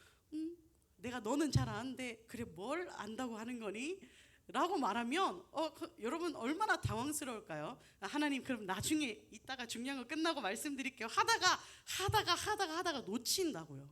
내가 너는 잘 아는데 그래 뭘 안다고 하는 거니? 라고 말하면 여러분 얼마나 당황스러울까요? 하나님 그럼 나중에 이따가 중요한 거 끝나고 말씀드릴게요. 하다가 놓친다고요.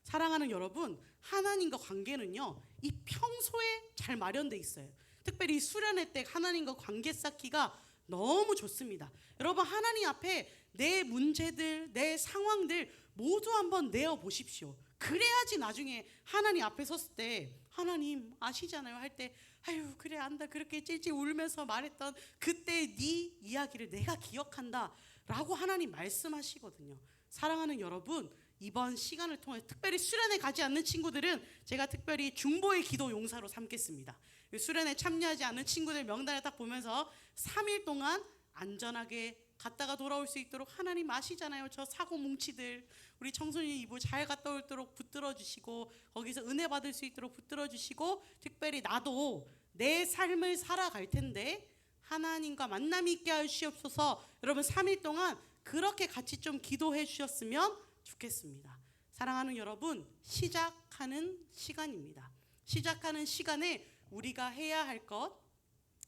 사랑하는 여러분, 하나님과 관계는요 이 평소에 잘 마련돼 있어요. 특별히 수련회 때 하나님과 관계 쌓기가 너무 좋습니다. 여러분 하나님 앞에 내 문제들, 내 상황들 모두 한번 내어 보십시오. 그래야지 나중에 하나님 앞에 섰을 때 하나님 아시잖아요 할 때 아유 그래 안다 그렇게 찔찔 울면서 말했던 그때 네 이야기를 내가 기억한다 라고 하나님 말씀하시거든요. 사랑하는 여러분, 이번 시간을 통해 특별히 수련회 가지 않는 친구들은 제가 특별히 중보의 기도 용사로 삼겠습니다. 수련회 참여하지 않는 친구들 명단을 딱 보면서 3일 동안 안전하게 갔다가 돌아올 수 있도록 하나님 아시잖아요. 저 사고 뭉치들 우리 청소년 이부 잘 갔다 오도록 붙들어 주시고 거기서 은혜 받을 수 있도록 붙들어 주시고 특별히 나도 내 삶을 살아갈 텐데 하나님과 만남이 있게 하시옵소서. 여러분 3일 동안 그렇게 같이 좀 기도해 주셨으면 좋겠습니다. 사랑하는 여러분, 시작하는 시간입니다. 시작하는 시간에 우리가 해야 할 것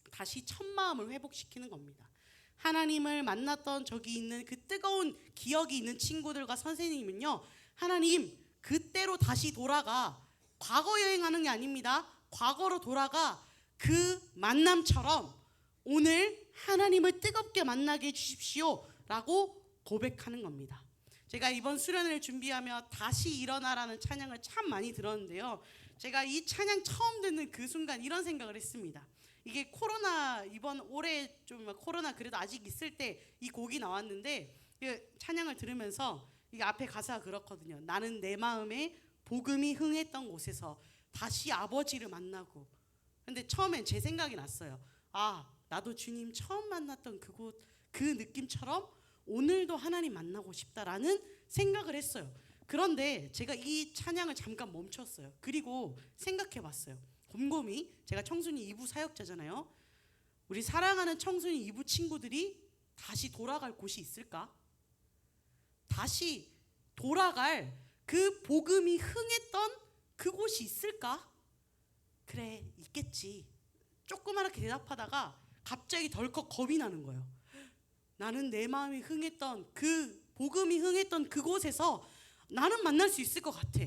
다시 첫 마음을 회복시키는 겁니다. 하나님을 만났던 저기 있는 그 뜨거운 기억이 있는 친구들과 선생님은요 하나님 그때로 다시 돌아가 과거 여행하는 게 아닙니다. 과거로 돌아가 그 만남처럼 오늘 하나님을 뜨겁게 만나게 해주십시오 라고 고백하는 겁니다. 제가 이번 수련회를 준비하며 다시 일어나라는 찬양을 참 많이 들었는데요, 제가 이 찬양 처음 듣는 그 순간 이런 생각을 했습니다. 이게 코로나 이번 올해 좀 코로나 그래도 아직 있을 때 이 곡이 나왔는데 찬양을 들으면서 이게 앞에 가사가 그렇거든요. 나는 내 마음에 복음이 흥했던 곳에서 다시 아버지를 만나고. 근데 처음엔 제 생각이 났어요. 나도 주님 처음 만났던 그곳 그 느낌처럼 오늘도 하나님 만나고 싶다라는 생각을 했어요. 그런데 제가 이 찬양을 잠깐 멈췄어요. 그리고 생각해 봤어요. 곰곰이. 제가 청순이 2부 사역자잖아요. 우리 사랑하는 청순이 2부 친구들이 다시 돌아갈 곳이 있을까? 다시 돌아갈 그 복음이 흥했던 그곳이 있을까? 그래 있겠지. 조그맣게 대답하다가 갑자기 덜컥 겁이 나는 거예요. 나는 내 마음이 흥했던 그 복음이 흥했던 그곳에서 나는 만날 수 있을 것 같아.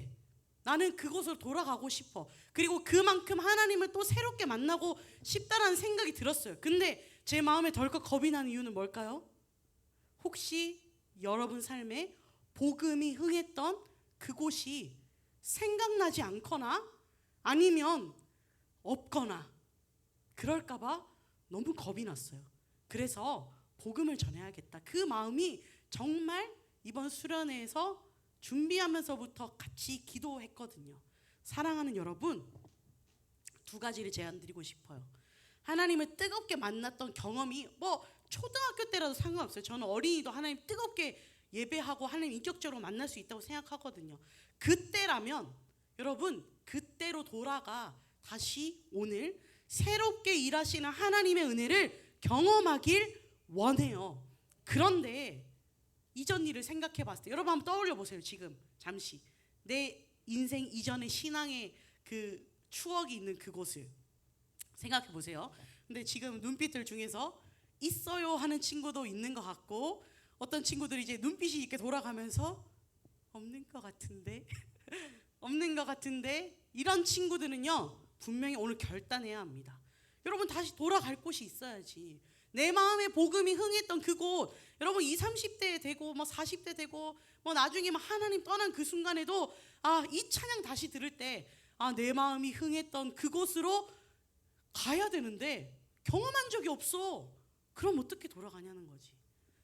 나는 그곳으로 돌아가고 싶어. 그리고 그만큼 하나님을 또 새롭게 만나고 싶다라는 생각이 들었어요. 근데 제 마음에 덜컥 겁이 나는 이유는 뭘까요? 혹시 여러분 삶에 복음이 흥했던 그곳이 생각나지 않거나 아니면 없거나 그럴까봐 너무 겁이 났어요. 그래서 복음을 전해야겠다. 그 마음이 정말 이번 수련회에서 준비하면서부터 같이 기도했거든요. 사랑하는 여러분, 두 가지를 제안드리고 싶어요. 하나님을 뜨겁게 만났던 경험이 뭐 초등학교 때라도 상관없어요. 저는 어린이도 하나님 뜨겁게 예배하고 하나님 인격적으로 만날 수 있다고 생각하거든요. 그때라면 여러분 그때로 돌아가 다시 오늘 새롭게 일하시는 하나님의 은혜를 경험하길 원해요. 그런데 이전 일을 생각해 봤을 때 여러분 한번 떠올려 보세요. 지금 잠시 내 인생 이전의 신앙의 그 추억이 있는 그곳을 생각해 보세요. 근데 지금 눈빛들 중에서 있어요 하는 친구도 있는 것 같고 어떤 친구들이 이제 눈빛이 이렇게 돌아가면서 없는 것 같은데 없는 것 같은데 이런 친구들은요 분명히 오늘 결단해야 합니다. 여러분 다시 돌아갈 곳이 있어야지. 내 마음에 복음이 흥했던 그곳, 여러분 20, 30대 되고 뭐 40대 되고 뭐 나중에 막 하나님 떠난 그 순간에도 이 찬양 다시 들을 때 내 마음이 흥했던 그곳으로 가야 되는데 경험한 적이 없어. 그럼 어떻게 돌아가냐는 거지.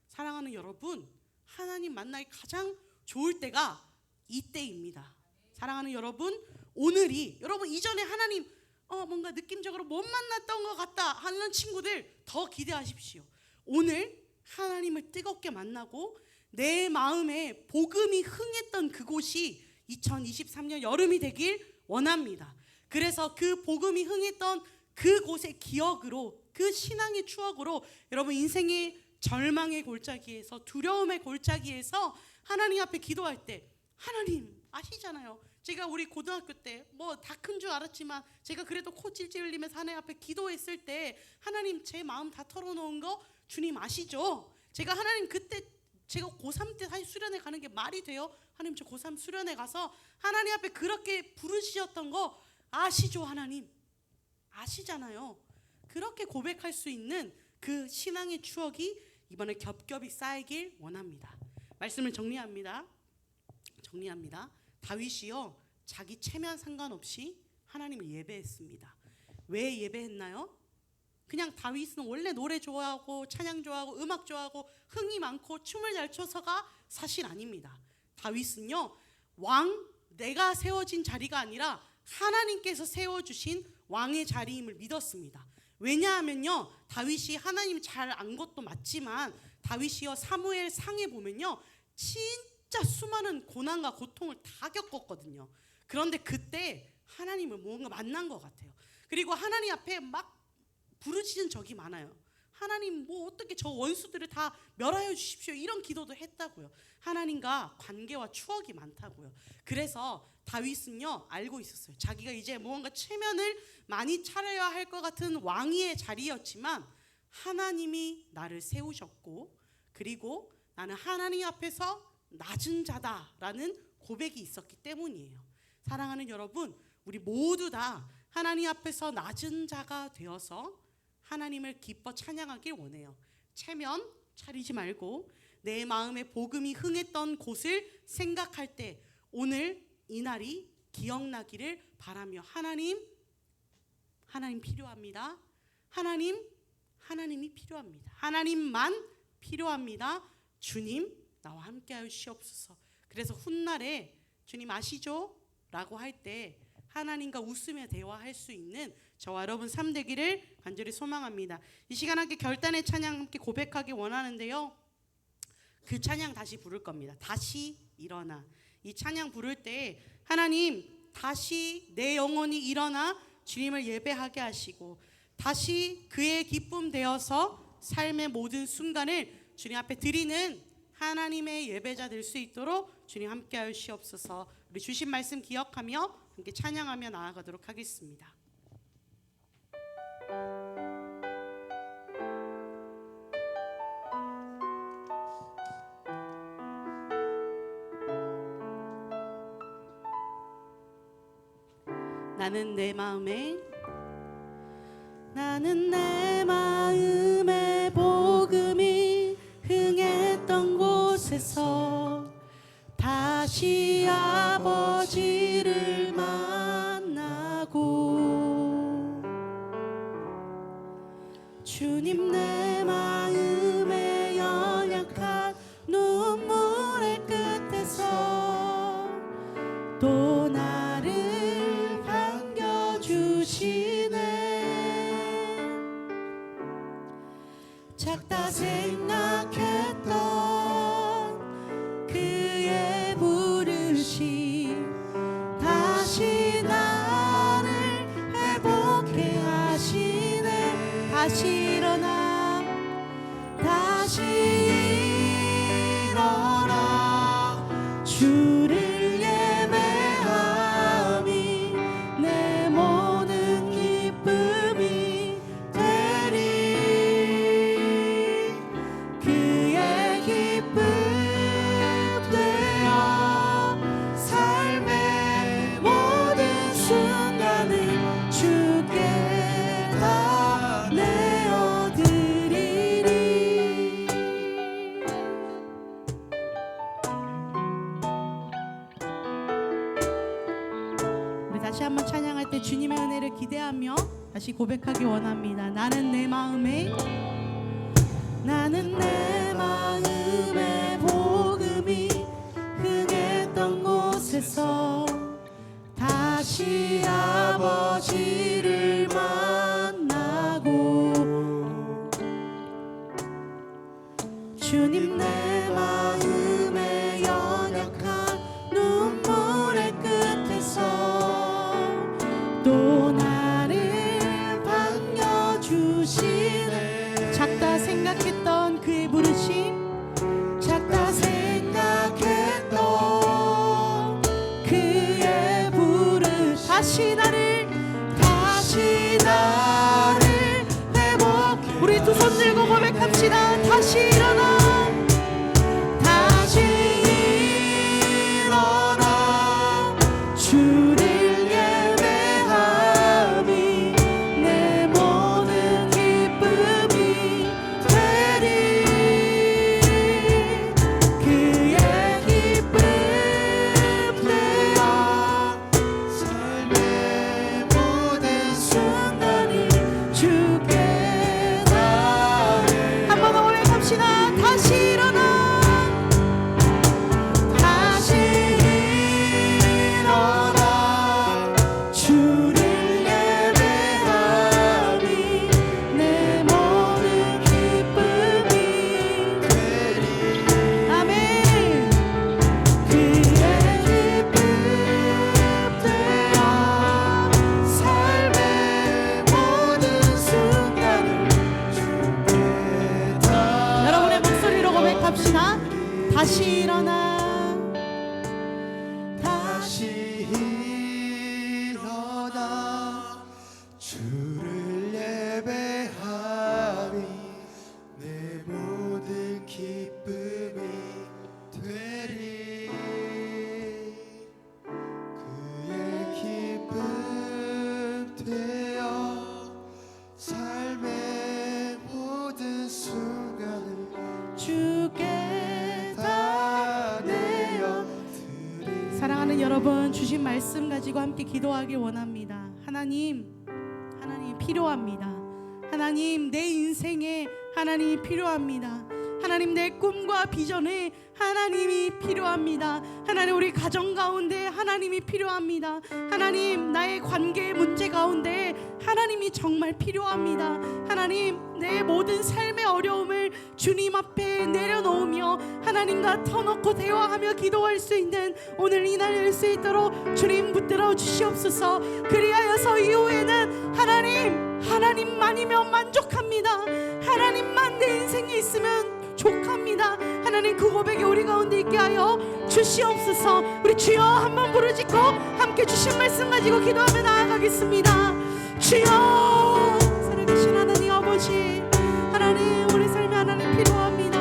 사랑하는 여러분, 하나님 만나기 가장 좋을 때가 이때입니다. 사랑하는 여러분, 오늘이 여러분 이전에 하나님 뭔가 느낌적으로 못 만났던 것 같다 하는 친구들 더 기대하십시오. 오늘 하나님을 뜨겁게 만나고 내 마음에 복음이 흥했던 그곳이 2023년 여름이 되길 원합니다. 그래서 그 복음이 흥했던 그곳의 기억으로 그 신앙의 추억으로 여러분 인생의 절망의 골짜기에서 두려움의 골짜기에서 하나님 앞에 기도할 때 하나님 아시잖아요. 제가 우리 고등학교 때 뭐 다 큰 줄 알았지만 제가 그래도 코 찔찔 흘리면서 하나님 앞에 기도했을 때 하나님 제 마음 다 털어놓은 거 주님 아시죠? 제가 하나님 그때 제가 고3 때 사실 수련회 가는 게 말이 돼요? 하나님 저 고3 수련회 가서 하나님 앞에 그렇게 부르시었던 거 아시죠? 하나님 아시잖아요. 그렇게 고백할 수 있는 그 신앙의 추억이 이번에 겹겹이 쌓이길 원합니다. 말씀을 정리합니다. 다윗이요 자기 체면 상관없이 하나님을 예배했습니다. 왜 예배했나요? 그냥 다윗은 원래 노래 좋아하고 찬양 좋아하고 음악 좋아하고 흥이 많고 춤을 잘 춰서가 사실 아닙니다. 다윗은요 왕 내가 세워진 자리가 아니라 하나님께서 세워주신 왕의 자리임을 믿었습니다. 왜냐하면요 다윗이 하나님 잘 안 것도 맞지만 다윗이요 사무엘 상에 보면요 진짜 수많은 고난과 고통을 다 겪었거든요. 그런데 그때 하나님을 뭔가 만난 것 같아요. 그리고 하나님 앞에 막 부르짖은 적이 많아요. 하나님 뭐 어떻게 저 원수들을 다 멸하여 주십시오 이런 기도도 했다고요. 하나님과 관계와 추억이 많다고요. 그래서 다윗은요 알고 있었어요. 자기가 이제 무언가 체면을 많이 차려야 할 것 같은 왕위의 자리였지만 하나님이 나를 세우셨고 그리고 나는 하나님 앞에서 낮은 자다라는 고백이 있었기 때문이에요. 사랑하는 여러분, 우리 모두 다 하나님 앞에서 낮은 자가 되어서 하나님을 기뻐 찬양하길 원해요. 체면 차리지 말고 내 마음에 복음이 흥했던 곳을 생각할 때 오늘 이 날이 기억나기를 바라며 하나님 필요합니다. 하나님이 필요합니다. 하나님만 필요합니다. 주님 나와 함께 하시옵소서. 그래서 훗날에 주님 아시죠? 라고 할 때 하나님과 웃으며 대화할 수 있는 저와 여러분 삶 되기를 간절히 소망합니다. 이 시간 함께 결단의 찬양 함께 고백하기 원하는데요. 그 찬양 다시 부를 겁니다. 다시 일어나. 이 찬양 부를 때 하나님 다시 내 영혼이 일어나 주님을 예배하게 하시고 다시 그의 기쁨 되어서 삶의 모든 순간을 주님 앞에 드리는 하나님의 예배자 될 수 있도록 주님 함께 하시옵소서. 우리 주신 말씀 기억하며 함께 찬양하며 나아가도록 하겠습니다. 나는 내 마음에 복음이 흥했던 곳에서 다시 아버지를 만나고 주님 내 마음에 연약한 눈물의 끝에서 또 나를 반겨주시네. 작다 생각했던 그의 부르심 다시 나를 회복해 하시네. 다시 일어나 주를 예배함이 내 모든 기쁨이 되리. 그의 기쁨 되어 삶의 모든 순간을 주께 다 내어드리리. 우리 다시 한번 찬양할 때 주님의 은혜를 기대하며 다시 고백하기 원합니다. 나는 내 마음에 복음이 흥했던 곳에서 다시 아버지를 만나고 주님 내 마음에 연약한 눈물의 끝에서 또 나를 반겨주시네. 작다 생각했던 그의 부르심 작다 생각했던 그의 부르심 다시 나를 회복. 우리 두 손 들고 고백합시다. 다시 일어나 주를 예배함이 내 모든 기쁨이 되리. 그의 기쁨 되어 삶의 모든 순간을 주께 다해. 한 번 더 고백합시다. 다시 일어나 주를 예배함이 내 모든 기쁨이 되리. 아멘. 그의 기쁨 되어 삶의 모든 순간을 주께 다. 여러분의 목소리로 고백합시다. 다시 일어나 주를 예배함이 내 모든 기쁨이 되리. 그의 기쁨 되어 삶의 모든 순간을 주께 다 내어. 사랑하는 여러분, 주신 말씀 가지고 함께 기도하길 원합니다. 하나님 필요합니다. 하나님 내 인생에 하나님이 필요합니다. 하나님 내 꿈과 비전에 하나님이 필요합니다. 하나님 우리 가정 가운데 하나님이 필요합니다. 하나님 나의 관계의 문제 가운데 하나님이 정말 필요합니다. 하나님 내 모든 삶의 어려움을 주님 앞에 내려놓으며 하나님과 터놓고 대화하며 기도할 수 있는 오늘 이 날 될 수 있도록 주님 붙들어 주시옵소서. 그리하여서 이후에는 하나님만이면 만족합니다. 하나님만 내 인생에 있으면 족합니다. 하나님 그 고백이 우리 가운데 있게 하여 주시옵소서. 우리 주여 한번 부르짖고 함께 주신 말씀 가지고 기도하며 나아가겠습니다. 주여 살아계신 하나님 아버지, 하나님 우리 삶에 하나님 필요합니다.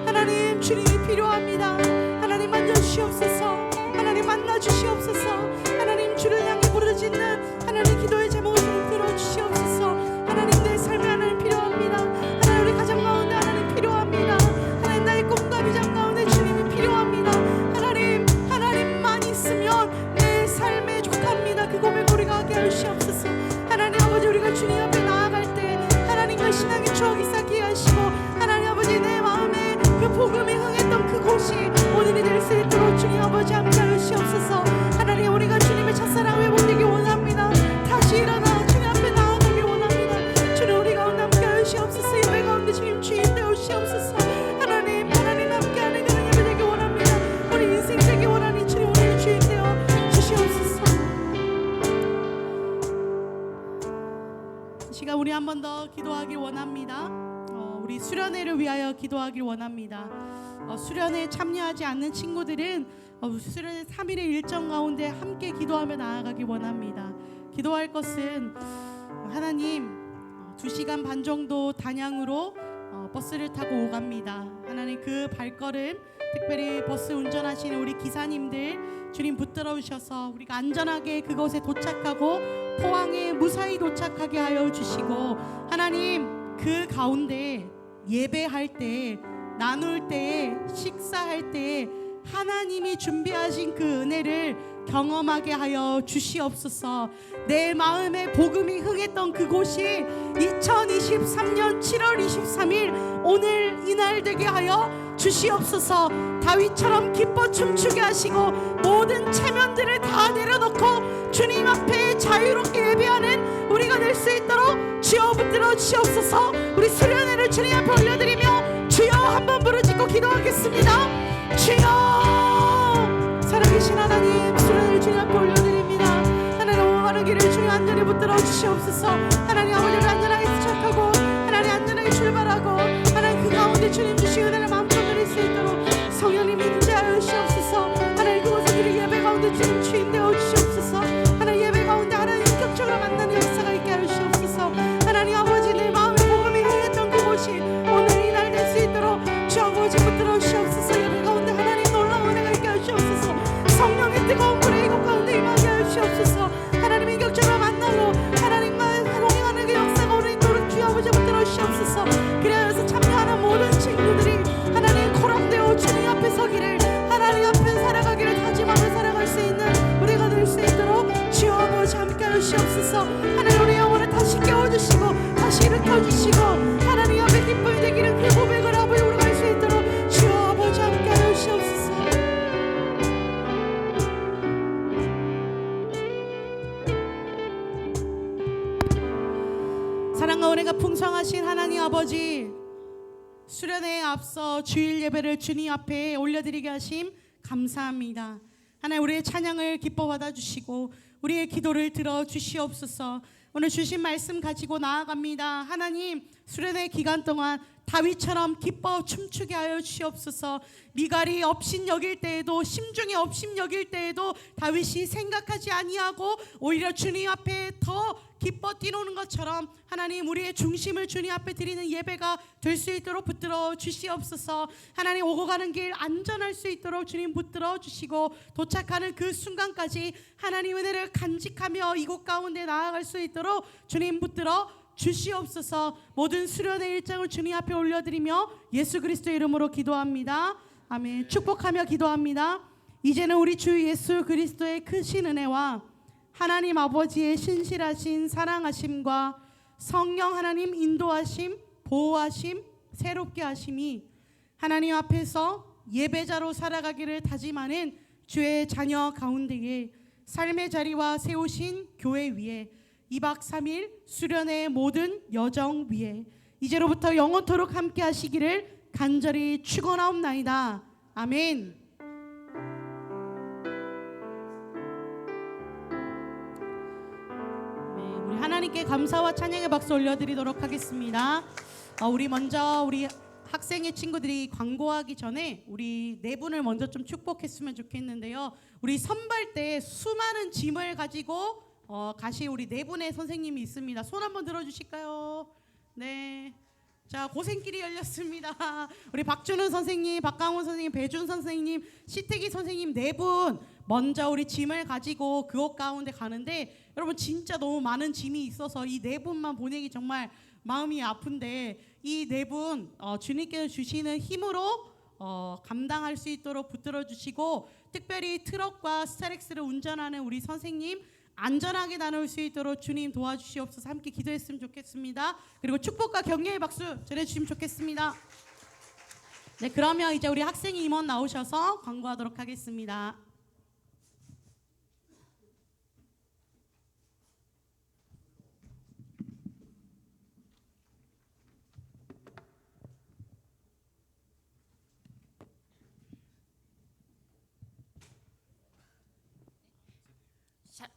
하나님 주님이 필요합니다. 하나님 만져주시옵소서. 하나님 만나주시옵소서. 하나님 주를 향해 부르짖는 하나님 아버지 함께하여 주시옵소서. 하나님 우리가 주님의 첫사랑 회복되기 원합니다. 다시 일어나 주님 앞에 나아가기 원합니다. 주님 우리 가운데 함께하여 주시옵소서. 예배 가운데 주님 주인 되어 주시옵소서. 하나님 함께하는 그런 예배 되기 원합니다. 우리 인생 되기 원하니 주님 우리의 주인 되어 주시옵소서. 이 시간 우리 한 번 더 기도하길 원합니다. 우리 수련회를 위하여 기도하길 원합니다. 수련회에 참여하지 않는 친구들은 수련회 3일의 일정 가운데 함께 기도하며 나아가기 원합니다. 기도할 것은 하나님 2시간 반 정도 단양으로 버스를 타고 오갑니다. 하나님 그 발걸음 특별히 버스 운전하시는 우리 기사님들 주님 붙들어 주셔서 우리가 안전하게 그곳에 도착하고 포항에 무사히 도착하게 하여 주시고 하나님 그 가운데 예배할 때 나눌 때 식사할 때 하나님이 준비하신 그 은혜를 경험하게 하여 주시옵소서. 내 마음에 복음이 흥했던 그곳이 2023년 7월 23일 오늘 이날 되게 하여 주시옵소서. 다윗처럼 기뻐 춤추게 하시고 모든 체면들을 다 내려놓고 주님 앞에 자유롭게 예배하는 우리가 될 수 있도록 주여 붙들어 주시옵소서. 우리 수련회를 주님 앞에 올려드리며 주여 한번 부르짖고 기도하겠습니다. 주여 살아계신 하나님 수련회를 주님 앞에 올려드립니다. 하나님 오가는 길을 주님 안전히 붙들어 주시옵소서. 하나님 아버지를 안전하게 도착하고 하나님 안전하게 출발하고 하나님 그 가운데 주님 주신 은혜를 마음껏 누릴 수 있도록 성령님 인자하여 주시옵소서. 하나님 그곳에 우리 예배 가운데 주님 주인 되어 주시옵소서. 하나님 예배 가운데 하나님 인격적으로 만나는 역사가 있게 하여 주시옵소서. 하나님 아버지 내 마음에 복음이 흥했던 그곳이 오늘 이날 될 수 있도록 주 아버지 붙들어 주시옵소서. 예배 가운데 하나님 놀라운 은혜가 있게 하여 주시옵소서. 성령의 뜨거운 불에 이곳 가운데 임하게 하여 주시옵소서. 하나님 인격적으로 만나고 하나님과 동행하는 그 역사가 오늘 있도록 주 아버지 붙들어 주시옵소서. 그래서 참여하는 모든 친구들이 하나님 코람되어 주님 앞에 서기를 하나님 앞에 살아가기를 다짐하며 살아갈 수 있는 우리가 될 수 있도록 주 아버지 함께하여 주시옵소서. 하나님 우리 영혼을 다시 깨워주시고 다시 일으켜주시고 하나님 앞에 기쁨이 되기를 그 고백을 아버지 우리가 할 수 있도록 주 아버지 함께하여 주시옵소서. 사랑과 은혜가 풍성하신 하나님 아버지 수련회에 앞서 주일 예배를 주님 앞에 올려드리게 하심 감사합니다. 하나님 우리의 찬양을 기뻐 받아주시고 우리의 기도를 들어주시옵소서. 오늘 주신 말씀 가지고 나아갑니다. 하나님 수련회 기간 동안 다윗처럼 기뻐 춤추게 하여 주시옵소서. 미갈이 업신여길 때에도 심중에 업신여길 때에도 다윗이 생각하지 아니하고 오히려 주님 앞에 더 기뻐 뛰노는 것처럼 하나님 우리의 중심을 주님 앞에 드리는 예배가 될 수 있도록 붙들어 주시옵소서. 하나님 오고 가는 길 안전할 수 있도록 주님 붙들어 주시고 도착하는 그 순간까지 하나님 은혜를 간직하며 이곳 가운데 나아갈 수 있도록 주님 붙들어 주시옵소서. 모든 수련의 일정을 주님 앞에 올려드리며 예수 그리스도의 이름으로 기도합니다. 아멘. 축복하며 기도합니다. 이제는 우리 주 예수 그리스도의 크신 은혜와 하나님 아버지의 신실하신 사랑하심과 성령 하나님 인도하심 보호하심 새롭게 하심이 하나님 앞에서 예배자로 살아가기를 다짐하는 주의 자녀 가운데에 삶의 자리와 세우신 교회 위에 2박 3일 수련의 모든 여정 위에 이제로부터 영원토록 함께 하시기를 간절히 축원하옵나이다. 아멘. 네, 우리 하나님께 감사와 찬양의 박수 올려드리도록 하겠습니다. 우리 먼저 우리 학생의 친구들이 광고하기 전에 우리 네 분을 먼저 좀 축복했으면 좋겠는데요. 우리 선발 때 수많은 짐을 가지고 가시 우리 네 분의 선생님이 있습니다. 손 한번 들어주실까요? 네. 자, 고생길이 열렸습니다. 우리 박준우 선생님, 박강훈 선생님, 배준 선생님, 시태기 선생님 네 분 먼저 우리 짐을 가지고 그곳 가운데 가는데 여러분 진짜 너무 많은 짐이 있어서 이 네 분만 보내기 정말 마음이 아픈데 이 네 분 주님께서 주시는 힘으로 감당할 수 있도록 붙들어 주시고 특별히 트럭과 스타렉스를 운전하는 우리 선생님 안전하게 나눌 수 있도록 주님 도와주시옵소서. 함께 기도했으면 좋겠습니다. 그리고 축복과 격려의 박수 전해주시면 좋겠습니다. 네, 그러면 이제 우리 학생 임원 나오셔서 광고하도록 하겠습니다.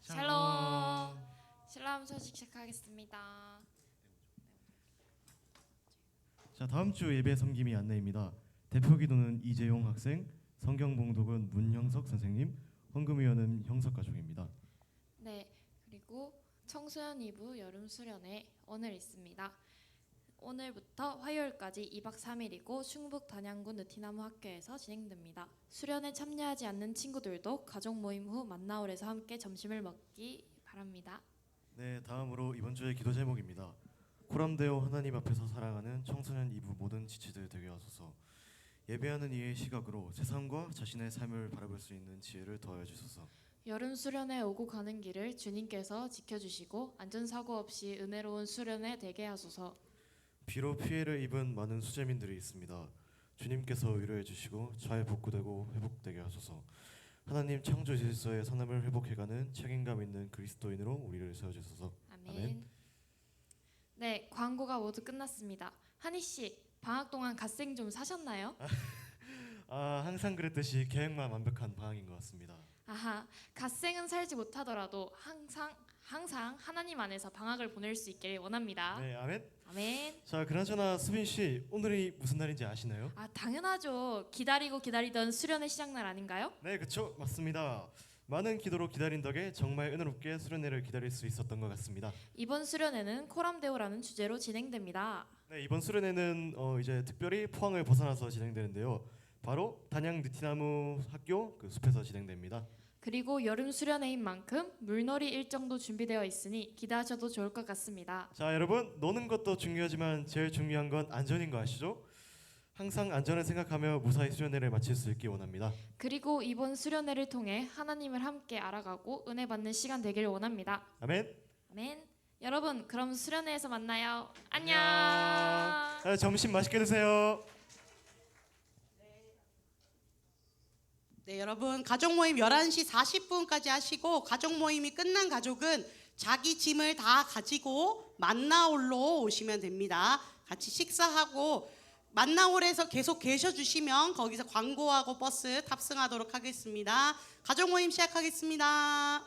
샬롬. 샬롬 소식 시작하겠습니다. 자, 다음 주 예배 섬김이 안내입니다. 대표 기도는 이재용 학생, 성경 봉독은 문형석 선생님, 헌금위원은 형석 가족입니다. 네, 그리고 청소년 2부 여름 수련회 오늘 있습니다. 오늘부터 화요일까지 2박 3일이고 충북 단양구 느티나무 학교에서 진행됩니다. 수련회 참여하지 않는 친구들도 가족 모임 후 만나올에서 함께 점심을 먹기 바랍니다. 네, 다음으로 이번 주의 기도 제목입니다. 코람데오 하나님 앞에서 살아가는 청소년 2부 모든 지체들 되게 하소서. 예배하는 이의 시각으로 세상과 자신의 삶을 바라볼 수 있는 지혜를 더하여 주소서. 여름 수련회 오고 가는 길을 주님께서 지켜주시고 안전사고 없이 은혜로운 수련회 되게 하소서. 비로 피해를 입은 많은 수재민들이 있습니다. 주님께서 위로해 주시고 잘 복구되고 회복되게 하소서. 하나님 창조 질서의 선함을 회복해가는 책임감 있는 그리스도인으로 우리를 세워주소서. 아멘. 아멘. 네, 광고가 모두 끝났습니다. 한희 씨, 방학 동안 갓생 좀 사셨나요? 항상 그랬듯이 계획만 완벽한 방학인 것 같습니다. 아하, 갓생은 살지 못하더라도 항상 하나님 안에서 방학을 보낼 수 있길 원합니다. 네, 아멘. 아멘. 자, 그나저나 수빈 씨, 오늘이 무슨 날인지 아시나요? 아, 당연하죠. 기다리던 수련회 시작날 아닌가요? 네, 그쵸, 맞습니다. 많은 기도로 기다린 덕에 정말 은혜롭게 수련회를 기다릴 수 있었던 것 같습니다. 이번 수련회는 코람데오라는 주제로 진행됩니다. 네, 이번 수련회는 이제 특별히 포항을 벗어나서 진행되는데요. 바로 단양 느티나무 학교 그 숲에서 진행됩니다. 그리고 여름 수련회인 만큼 물놀이 일정도 준비되어 있으니 기대하셔도 좋을 것 같습니다. 자, 여러분, 노는 것도 중요하지만 제일 중요한 건 안전인 거 아시죠? 항상 안전을 생각하며 무사히 수련회를 마칠 수 있기 원합니다. 그리고 이번 수련회를 통해 하나님을 함께 알아가고 은혜 받는 시간 되길 원합니다. 아멘. 아멘. 여러분, 그럼 수련회에서 만나요. 안녕. 자, 점심 맛있게 드세요. 네, 여러분 가족 모임 11시 40분까지 하시고 가족 모임이 끝난 가족은 자기 짐을 다 가지고 만나홀로 오시면 됩니다. 같이 식사하고 만나홀에서 계속 계셔 주시면 거기서 광고하고 버스 탑승하도록 하겠습니다. 가족 모임 시작하겠습니다.